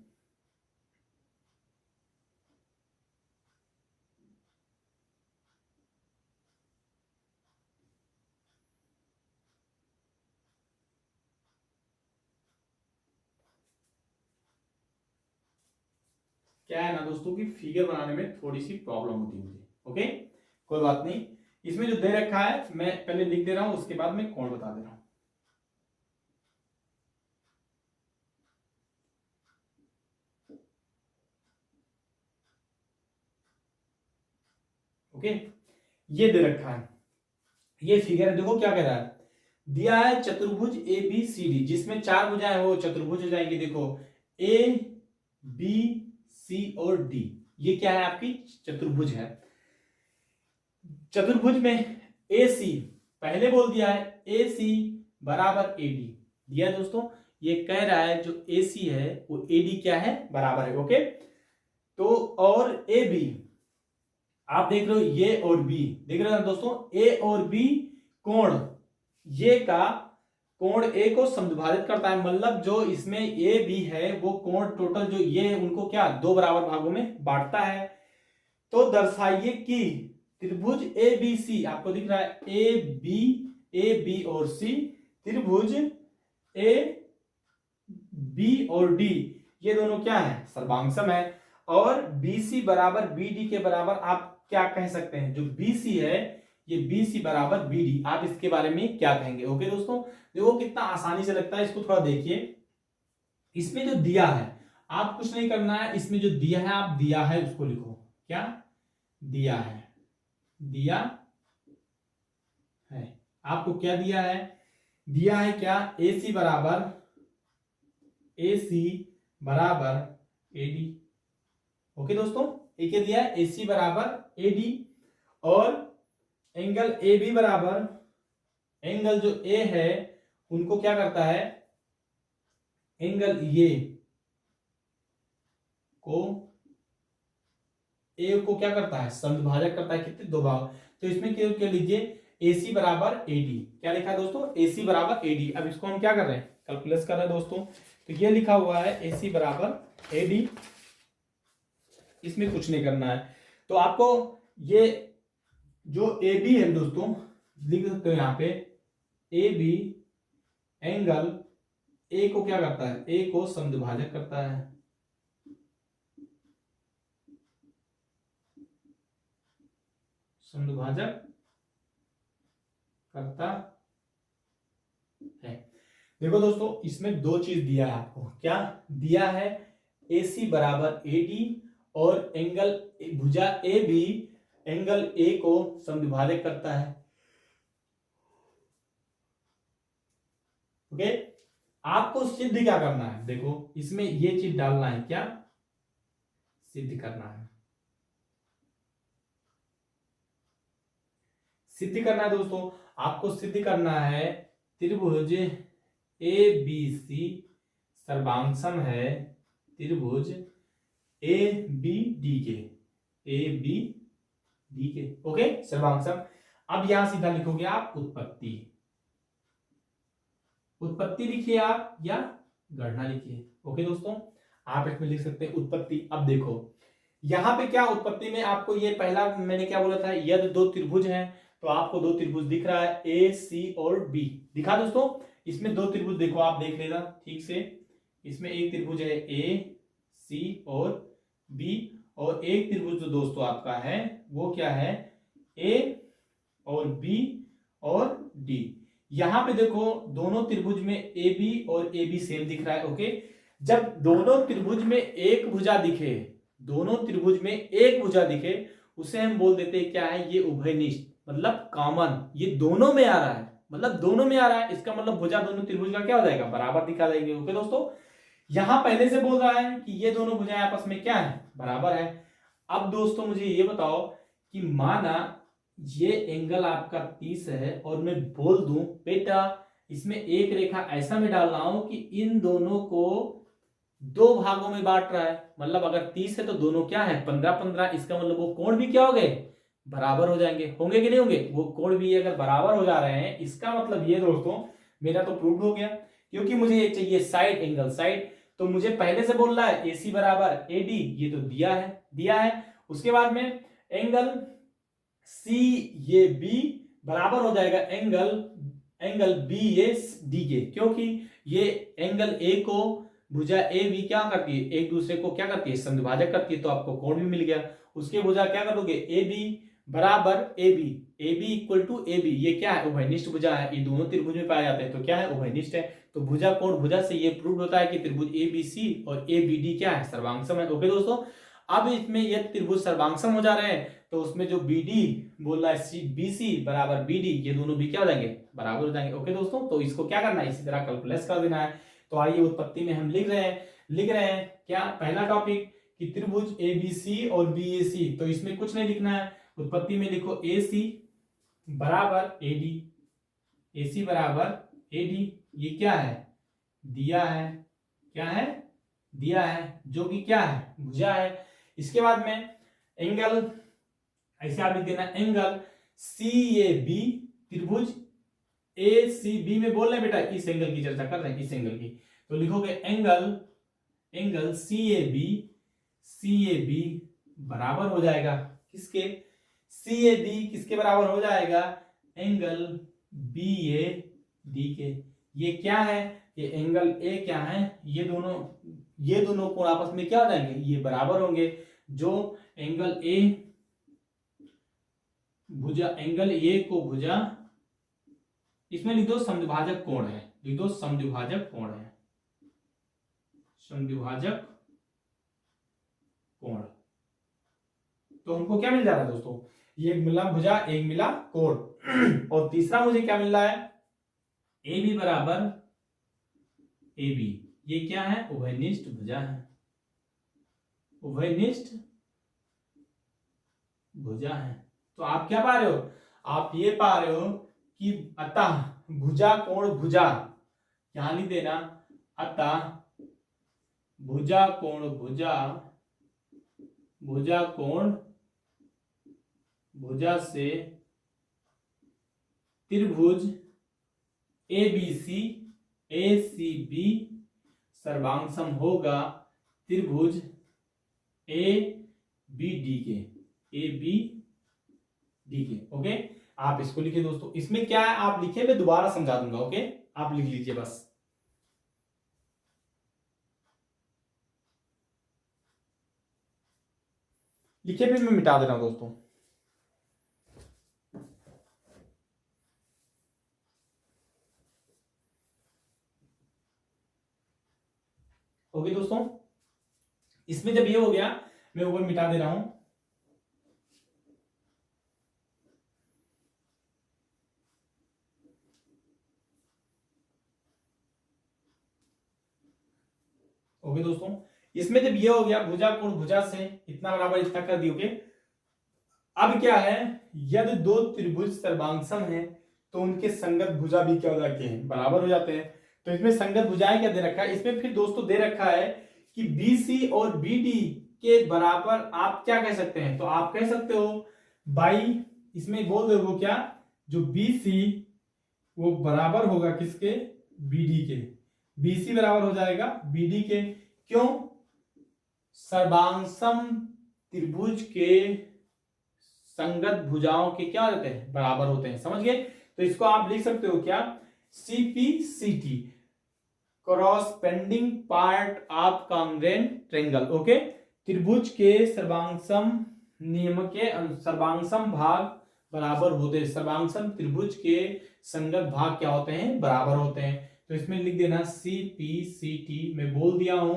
क्या है ना दोस्तों कि फिगर बनाने में थोड़ी सी प्रॉब्लम होती है मुझे। ओके, कोई बात नहीं, इसमें जो दे रखा है मैं पहले लिख दे रहा हूं, उसके बाद मैं कोण बता दे रहा हूं। ओके, ये दे रखा है, ये फिगर है। देखो क्या कह रहा है, दिया है चतुर्भुज ABCD जिसमें 4 भुजाएं हो चतुर्भुज हो जाएंगी। देखो ABC और D, ये क्या है, आपकी चतुर्भुज है। चतुर्भुज में AC पहले बोल दिया है AC बराबर AD दिया दोस्तों। ये कह रहा है जो AC है वो AD क्या है, बराबर है। ओके, तो और AB आप देख रहे हो, ये और B देख रहे हो दोस्तों, A और B कोण, ये का कोण A को समद्विभाजित करता है। मतलब जो इसमें AB है वो कोण टोटल जो ये उनको क्या 2 बराबर भागों में बांटता है। तो दर्शाइए कि त्रिभुज ABC आपको दिख रहा है AB और C, त्रिभुज AB और D ये दोनों क्या है, सर्वांगसम है। और BC बराबर BD के बराबर आप क्या कह सकते हैं, जो BC है ये BC बराबर BD, आप इसके बारे में क्या कहेंगे। ओके दोस्तों, देखो कितना आसानी से लगता है, इसको थोड़ा देखिए। इसमें जो दिया है आप कुछ नहीं करना है, इसमें जो दिया है आप दिया है उसको लिखो, क्या दिया है, दिया है, आपको क्या दिया है, दिया है क्या AC बराबर AD। ओके दोस्तों, एक दिया है AC बराबर AD, और एंगल AB बराबर एंगल जो A है उनको क्या करता है, एंगल ये को A को क्या करता है, समद्विभाजक करता है, कितने 2 भाग। तो इसमें क्या लीजिए AC बराबर AD, क्या लिखा है दोस्तों, AC बराबर AD। अब इसको हम क्या कर रहे हैं, कैलकुलेट कर रहे हैं दोस्तों। तो ये लिखा हुआ है AC बराबर AD, इसमें कुछ नहीं करना है। तो आपको ये जो AB है दोस्तों लिख सकते हो यहां पे, AB एंगल A को क्या करता है, A को समद्विभाजक करता है, समद्विभाजक करता है। देखो दोस्तों इसमें 2 चीज दिया है आपको, क्या दिया है AC बराबर AD और एंगल भुजा AB एंगल ए को समद्विभाजक करता है। ओके, आपको सिद्ध क्या करना है, देखो इसमें ये चीज डालना है, क्या सिद्ध करना है, सिद्ध करना है दोस्तों। आपको सिद्ध करना है त्रिभुज ए बी सी सर्वांगसम है त्रिभुज ए बी डी के, ए बी डी के। ओके, सर्वांगसम। अब यहां सीधा लिखोगे आप उत्पत्ति, उत्पत्ति लिखिए आप या गणना लिखिए। ओके दोस्तों, आप इसमें लिख सकते हैं उत्पत्ति। अब देखो यहां पे क्या उत्पत्ति में आपको ये पहला मैंने क्या बोला था, यदि दो त्रिभुज हैं तो आपको दो त्रिभुज दिख रहा है ए सी और बी, दिखा दोस्तों। इसमें दो त्रिभुज देखो, आप देख लेना ठीक से। इसमें एक त्रिभुज है ए सी और बी, और एक त्रिभुज जो दोस्तों आपका है वो क्या है, ए और बी और डी। यहां पे देखो दोनों त्रिभुज में ए बी और ए बी सेम दिख रहा है। ओके, जब दोनों त्रिभुज में एक भुजा दिखे, दोनों त्रिभुज में एक भुजा दिखे, उसे हम बोल देते हैं क्या है, ये उभयनिष्ठ, मतलब कॉमन, ये दोनों में आ रहा है, मतलब दोनों में आ रहा है, इसका मतलब भुजा दोनों त्रिभुज का क्या हो जाएगा, बराबर दिखा देंगे। ओके दोस्तों, यहां पहले से बोल रहा है कि ये दोनों भुजाएं आपस में क्या है, बराबर है। अब दोस्तों मुझे ये बताओ कि माना ये एंगल आपका 30 है और मैं बोल दूं बेटा इसमें एक रेखा ऐसा मैं डाल रहा हूं कि इन दोनों को दो भागों में बांट रहा है, मतलब अगर 30 है तो दोनों क्या है 15-15, इसका मतलब वो कोण भी क्या हो गए, बराबर हो जाएंगे, होंगे कि नहीं होंगे, वो कोण भी अगर बराबर हो जा रहे हैं, इसका मतलब ये दोस्तों मेरा तो प्रूव हो गया, क्योंकि मुझे ये चाहिए साइड एंगल साइड, तो मुझे पहले से बोल रहा है AC बराबर AD, ये तो दिया है। उसके बाद में एंगल CAB बराबर हो जाएगा एंगल BAD के, क्योंकि ये एंगल A को भुजा AB क्या करती है, एक दूसरे को क्या करती है, समद्विभाजक करती है, तो आपको कोण भी मिल गया। उसके भुजा क्या करोगे, AB बराबर AB इक्वल टू AB, ये क्या है, उभयनिष्ठ भुजा है, ये दोनों त्रिभुज में पाए जाते हैं, तो क्या है, उभयनिष्ठ है। तो भुजा कोण भुजा से ये प्रूव होता है कि त्रिभुज ABC और ABD क्या है, सर्वांगसम है। ओके दोस्तों, अब इसमें ये त्रिभुज सर्वांगसम हो जा रहे हैं, तो उसमें जो BD बोल रहा है BC बराबर BD, ये दोनों भी क्या हो जाएंगे, बराबर हो जाएंगे। ओके दोस्तों, तो इसको क्या करना है, इसी तरह कैलकुलेट कर देना है। तो आइए उत्पत्ति में हम लिख रहे हैं क्या, पहला टॉपिक कि त्रिभुज ABC और BAC, तो इसमें कुछ नहीं लिखना है, उत्पत्ति में लिखो AC बराबर AD, AC बराबर AD, ये क्या है, दिया है, क्या है, दिया है, जो कि क्या है, भुजा है। इसके बाद में एंगल ऐसे आप लिख देना, एंगल CAB, त्रिभुज ACB में बोल रहे बेटा, इस एंगल की चर्चा कर रहे हैं, इस एंगल की, तो लिखोगे एंगल CAB बराबर हो जाएगा किसके, CAB किसके बराबर हो जाएगा, एंगल BAD के। ये क्या है, ये एंगल A क्या है, ये दोनों कोण आपस में क्या हो जाएंगे, ये बराबर होंगे। जो एंगल A भुजा, एंगल A को भुजा, इसमें लिख दो समद्विभाजक कोण है, लिख दो समद्विभाजक कोण है, समद्विभाजक कोण। तो हमको क्या मिल जा रहा है दोस्तों, ये एक मिला भुजा, एक मिला कोण, और तीसरा मुझे क्या मिल रहा है, AB बराबर AB, ये क्या है, उभयनिष्ठ भुजा है, उभयनिष्ठ भुजा है। तो आप क्या पा रहे हो, आप ये पा रहे हो कि अतः भुजा कोण भुजा, यहां लिख देना, अतः भुजा कोण भुजा, भुजा कोण भुजा से त्रिभुज ABC ACB सर्वांगसम होगा त्रिभुज ABD के, ABD के। ओके, आप इसको लिखिए दोस्तों, इसमें क्या है आप लिखिए, मैं दोबारा समझा दूंगा। ओके, आप लिख लीजिए बस, लिखिए, फिर मैं मिटा दे रहा हूं दोस्तों। ओके दोस्तों, इसमें जब ये हो गया, मैं ऊपर मिटा दे रहा हूं। ओके दोस्तों, इसमें जब ये हो गया भुजा कोण भुजा से इतना बराबर इतना कर दिए। ओके, अब क्या है, यदि दो त्रिभुज सर्वांगसम है तो उनके संगत भुजा भी क्या हो जाते हैं, बराबर हो जाते हैं। तो इसमें संगत भुजाएं क्या दे रखा है, इसमें फिर दोस्तों दे रखा है कि BC और BD के बराबर आप क्या कह सकते हैं, तो आप कह सकते हो बाई, इसमें बोल दो क्या, जो BC वो बराबर होगा किसके, BD के। BC बराबर हो जाएगा BD के, क्यों, सर्वांगसम त्रिभुज के संगत भुजाओं के क्या होते हैं, बराबर होते हैं। समझ गए, तो इसको आप लिख सकते हो क्या, CPCT, corresponding part of congruent triangle. Okay, त्रिभुज के सर्वांगसम नियम के सर्वांगसम भाग बराबर होते हैं, सर्वांगसम त्रिभुज के संगत भाग क्या होते हैं, बराबर होते हैं। तो इसमें लिख देना CPCT, मैं बोल दिया हूं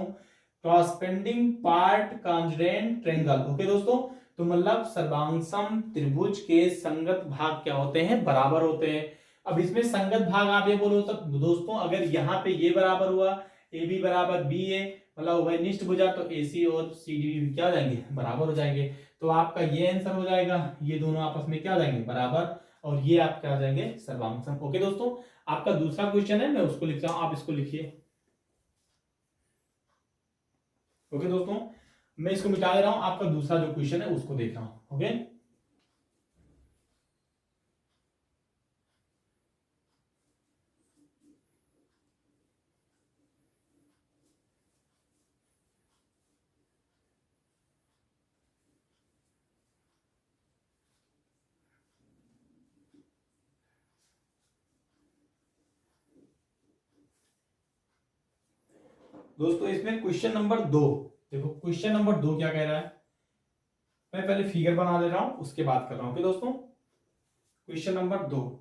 corresponding part congruent triangle. Okay दोस्तों, तो मतलब सर्वांगसम त्रिभुज के संगत भाग क्या होते हैं, बराबर होते हैं। अब इसमें संगत भाग आप ये बोलो तो दोस्तों, अगर यहाँ पे ये बराबर हुआ, AB बराबर BA, मतलब उभयनिष्ठ भुजा, तो AC और CD भी क्या हो जाएंगे, बराबर हो जाएंगे। तो आपका ये आंसर हो जाएगा, ये दोनों आपस में क्या हो जाएंगे, बराबर, और ये आप क्या हो जाएंगे, सर्वांगसम। ओके दोस्तों, आपका दूसरा क्वेश्चन है, मैं उसको लिख रहा हूं, आप इसको लिखिए। ओके दोस्तों, मैं इसको मिटा दे रहा हूं, आपका दूसरा जो क्वेश्चन है उसको देख रहा हूं। ओके, दोस्तों इसमें क्वेश्चन नंबर 2 देखो, क्वेश्चन नंबर 2 क्या कह रहा है, मैं पहले फिगर बना ले रहा हूं उसके बाद कर रहा हूं। ओके दोस्तों, क्वेश्चन नंबर 2,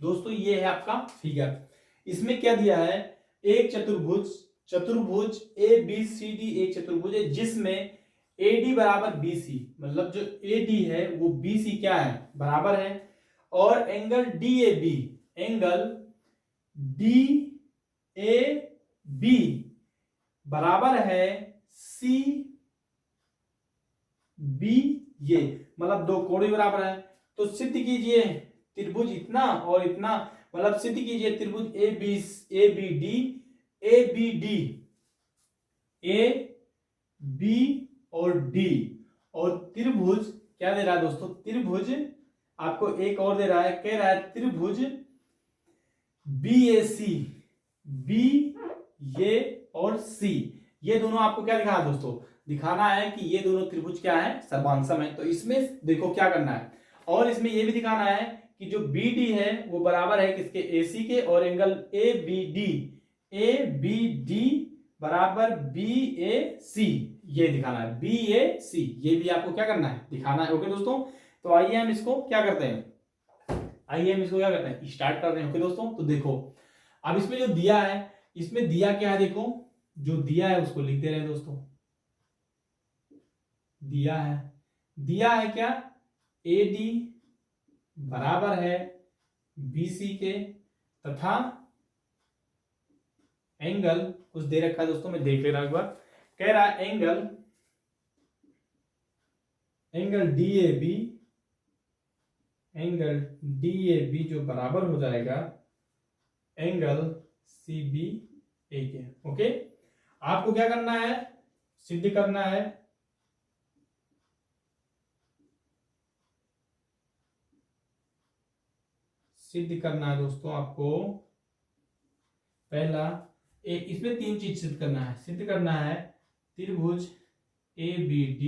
दोस्तों ये है आपका फिगर। इसमें क्या दिया है, एक चतुर्भुज, चतुर्भुज ABCD एक चतुर्भुज है जिसमें AD बराबर BC, मतलब जो AD है वो BC क्या है, बराबर है, और एंगल DAB, एंगल DAB बराबर है CB, ये मतलब दो कोण बराबर है। तो सिद्ध कीजिए त्रिभुज इतना और इतना, मतलब सिद्ध कीजिए त्रिभुज ABD AB और D, और त्रिभुज क्या दे रहा है दोस्तों, त्रिभुज आपको एक और दे रहा है, कह रहा है त्रिभुज BAC, B ये और C, ये दोनों आपको क्या दिखाना है दोस्तों, दिखाना है कि ये दोनों त्रिभुज क्या है, सर्वांगसम है। तो इसमें देखो क्या करना है, और इसमें ये भी दिखाना है कि जो BD है वो बराबर है किसके, AC के, और एंगल ABD बराबर BAC, ये दिखाना है, BAC, ये भी आपको क्या करना है, दिखाना है। ओके दोस्तों, तो आइए हम इसको क्या करते हैं, आइए हम इसको क्या करते हैं, स्टार्ट कर रहे हैं। ओके दोस्तों, तो देखो अब इसमें जो दिया है, इसमें दिया क्या है, देखो जो दिया है उसको लिख दे रहे हैं दोस्तों। दिया है क्या, AD बराबर है BC के, तथा एंगल कुछ दे रखा है दोस्तों, मैं देख ले रहा हूं एक बार, कह रहा है एंगल DAB जो बराबर हो जाएगा एंगल CBA के। ओके, आपको क्या करना है, सिद्ध करना है, दोस्तों आपको पहला इसमें 3 चीज सिद्ध करना है, त्रिभुज ABD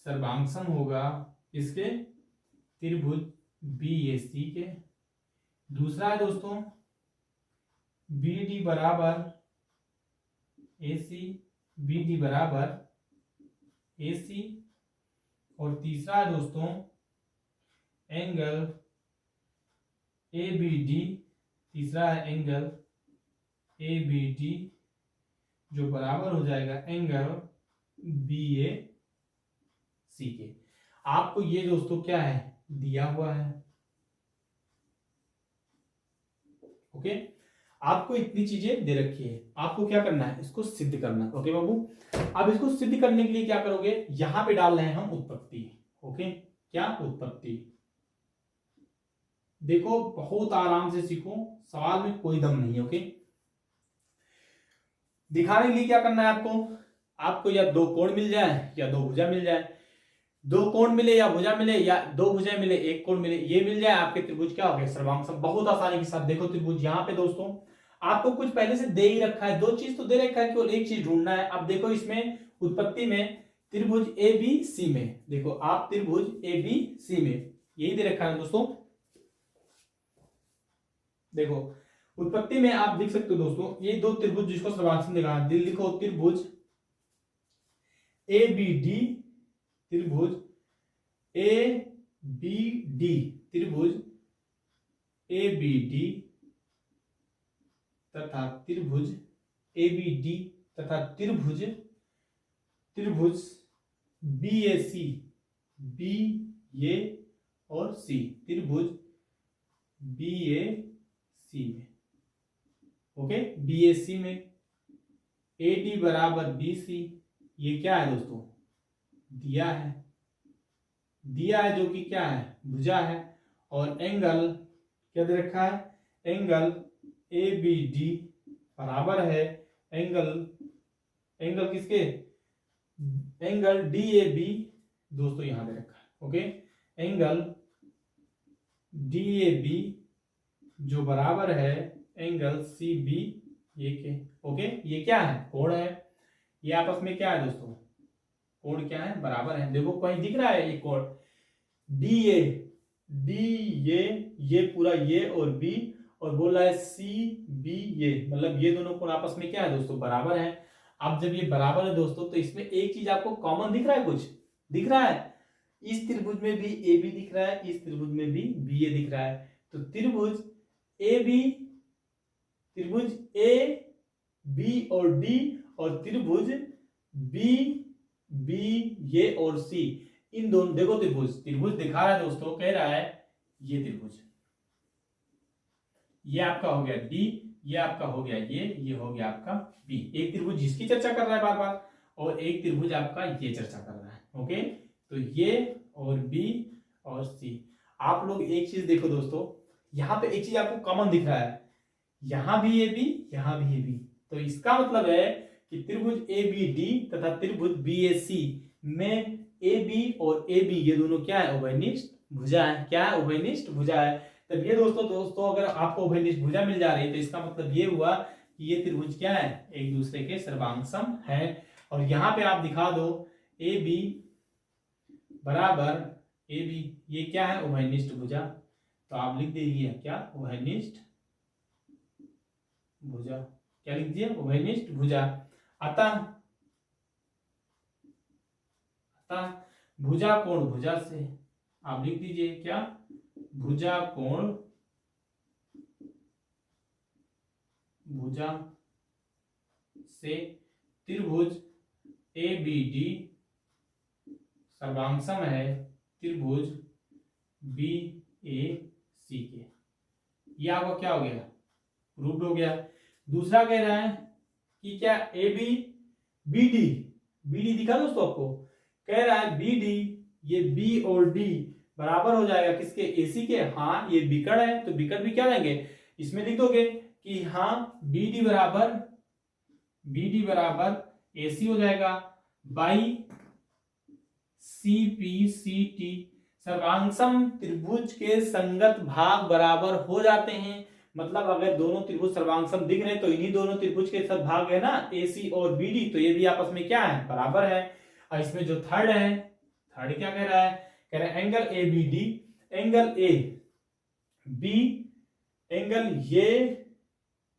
सर्वांगसम होगा इसके त्रिभुज BAC के। दूसरा है दोस्तों BD बराबर AC, BD बराबर AC। और तीसरा है दोस्तों एंगल ABD, तीसरा है एंगल ABD जो बराबर हो जाएगा एंगल BAC के। आपको ये दोस्तों क्या है दिया हुआ है। ओके, आपको इतनी चीजें दे रखी है, आपको क्या करना है इसको सिद्ध करना। ओके बाबू, अब इसको सिद्ध करने के लिए क्या करोगे, यहां पे डाल रहे हैं हम उत्पत्ति। ओके, क्या उत्पत्ति, देखो बहुत आराम से सीखो, सवाल में कोई दम नहीं है। ओके, दिखाने के लिए क्या करना है आपको या दो कोण मिल जाए या दो भुजा मिल जाए, दो कोण मिले या भुजा मिले या दो भुजा मिले एक कोण मिले, ये मिल जाए आपके त्रिभुज क्या हो गया सर्वांग। बहुत आसानी के साथ देखो त्रिभुज यहाँ पे दोस्तों आपको कुछ पहले से दे ही रखा है, दो चीज तो दे रखा है, केवल एक चीज ढूंढना है। अब देखो इसमें उत्पत्ति में त्रिभुज ABC में, देखो आप त्रिभुज ABC में यही दे रखा है दोस्तों। देखो उत्पत्ति में आप देख सकते हो दोस्तों, ये दो त्रिभुज जिसको सर्वांग देखा, लिखो त्रिभुज ABD, त्रिभुज ABD, त्रिभुज ABD तथा त्रिभुज ABD तथा त्रिभुज BAC, BA और C, त्रिभुज BAC में। ओके, BAC में AD बराबर BC, ये क्या है दोस्तों दिया है जो कि क्या है भुजा है। और एंगल क्या दे रखा है, एंगल ABD बराबर है एंगल किसके, एंगल DAB दोस्तों यहां दे रखा है। ओके, एंगल DAB जो बराबर है एंगल CBA के। ओके, ये क्या है कोण है, ये आपस में क्या है दोस्तों कोण क्या है बराबर है। देखो कहीं दिख रहा है ये कोण DA ये पूरा ये और B, और बोल रहा है CBA, मतलब ये दोनों कोण आपस में क्या है दोस्तों बराबर है। अब जब ये बराबर है दोस्तों तो इसमें एक चीज आपको कॉमन दिख रहा है, कुछ दिख रहा है, इस त्रिभुज में भी AB दिख रहा है, इस त्रिभुज में भी BA दिख रहा है। तो त्रिभुज AB और D और त्रिभुज BA और C, इन दोनों देखो त्रिभुज दिखा रहा है दोस्तों, कह रहा है ये त्रिभुज, ये आपका हो गया D, ये आपका हो गया ये हो गया आपका B। एक त्रिभुज जिसकी चर्चा कर रहा है बार बार, और एक त्रिभुज आपका ये चर्चा कर रहा है। ओके, तो ये और B और C। आप लोग एक चीज देखो दोस्तों, यहां पे एक चीज आपको कॉमन दिख रहा है, यहां भी AB यहां भी AB, तो इसका मतलब है कि त्रिभुज ABD तथा त्रिभुज BAC में AB और AB ये दोनों क्या है उभयनिष्ठ भुजा है। क्या है उभयनिष्ठ भुजा है। तब ये दोस्तों अगर आपको उभयनिष्ठ भुजा मिल जा रही है तो इसका मतलब ये हुआ कि ये त्रिभुज क्या है एक दूसरे के सर्वांगसम है। और यहां पे आप दिखा दो AB बराबर AB, ये क्या है उभयनिष्ठ भुजा, तो आप लिख दीजिए क्या उभयनिष्ठ भुजा, क्या लिख दिए उभयनिष्ठ भुजा। अतः भुजा कोण भुजा से आप लिख दीजिए क्या भुजा कोण भुजा से त्रिभुज ABD सर्वांगसम है त्रिभुज BAC के। ये आपका क्या हो गया प्रूव्ड हो गया। दूसरा कह रहा है कि क्या BD दिखा दोस्तों आपको, कह रहा है BD ये B और D बराबर हो जाएगा किसके AC के। हाँ ये विकर्ण है तो विकर्ण भी क्या लेंगे इसमें लिख दोगे कि हाँ BD बराबर AC हो जाएगा बाई CPCT। सर्वांगसम त्रिभुज के संगत भाग बराबर हो जाते हैं, मतलब अगर दोनों त्रिभुज सर्वांगसम दिख रहे हैं तो इन्हीं दोनों त्रिभुज के सब भाग है ना AC और BD, तो ये भी आपस में क्या है बराबर है। और इसमें जो थर्ड क्या कह रहा है, कह रहा है angle ABD angle A B, angle ये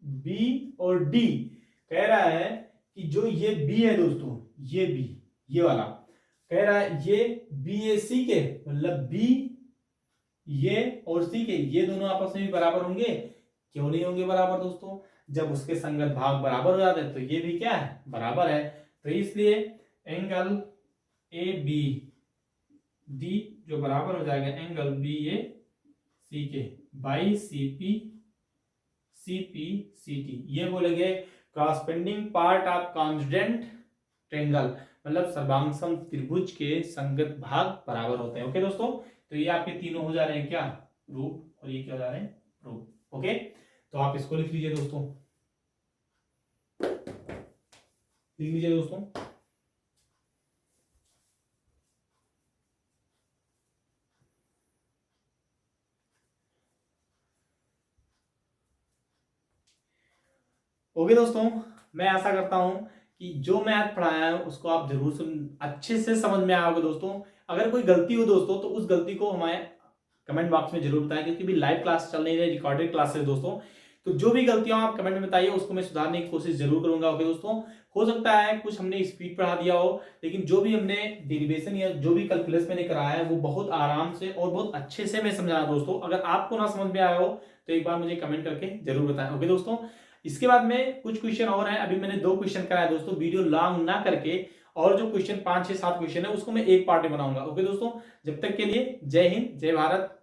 बी और डी, कह रहा है कि जो ये बी है दोस्तों, ये बी, ये वाला कह रहा है ये बी ए सी के, मतलब बी ये और सी के ये दोनों आपस में भी बराबर होंगे। क्यों नहीं होंगे बराबर दोस्तों? जब उसके संगत भाग बराबर हो जाते हैं तो ये भी क्या है, बराबर है। तो इसलिए एंगल ए बी डी जो बराबर हो जाएगा एंगल बी ए सी के by C P C T, ये बोलेंगे corresponding part of constant triangle, मतलब सर्वांगसम त्रिभुज के संगत भाग बराबर होते हैं। ओके दोस्तों, तो ये आपके तीनों हो जा रहे हैं क्या, रूप, और ये क्या हो जा रहे हैं, प्रूफ। ओके, तो आप इसको लिख लीजिए दोस्तों, लिख लीजिए दोस्तों। ओके दोस्तों, मैं आशा करता हूं कि जो मैथ पढ़ाया है उसको आप जरूर अच्छे से समझ में आया होगा दोस्तों। अगर कोई गलती हो दोस्तों तो उस गलती को हमारे कमेंट बॉक्स में जरूर बताएं, क्योंकि भी लाइव क्लास चल नहीं रही, रिकॉर्डेड क्लासेस दोस्तों। तो जो भी गलतियां आप कमेंट में बताइए उसको मैं सुधारने की कोशिश जरूर करूंगा। ओके दोस्तों, हो सकता है कुछ हमने स्पीड पढ़ा दिया हो, लेकिन जो भी हमने डेरिवेशन या जो भी कैलकुलस मैंने कराया है वो बहुत आराम से और बहुत अच्छे से मैं समझाया दोस्तों। अगर आपको ना समझ में आया हो तो एक बार मुझे कमेंट करके जरूर बताएं। ओके दोस्तों, इसके बाद में कुछ क्वेश्चन और हैं, अभी मैंने 2 क्वेश्चन कराया दोस्तों, वीडियो लॉन्ग ना करके, और जो क्वेश्चन 5 6 7 क्वेश्चन है उसको मैं एक पार्ट में बनाऊंगा। ओके दोस्तों, जब तक के लिए जय हिंद, जय भारत।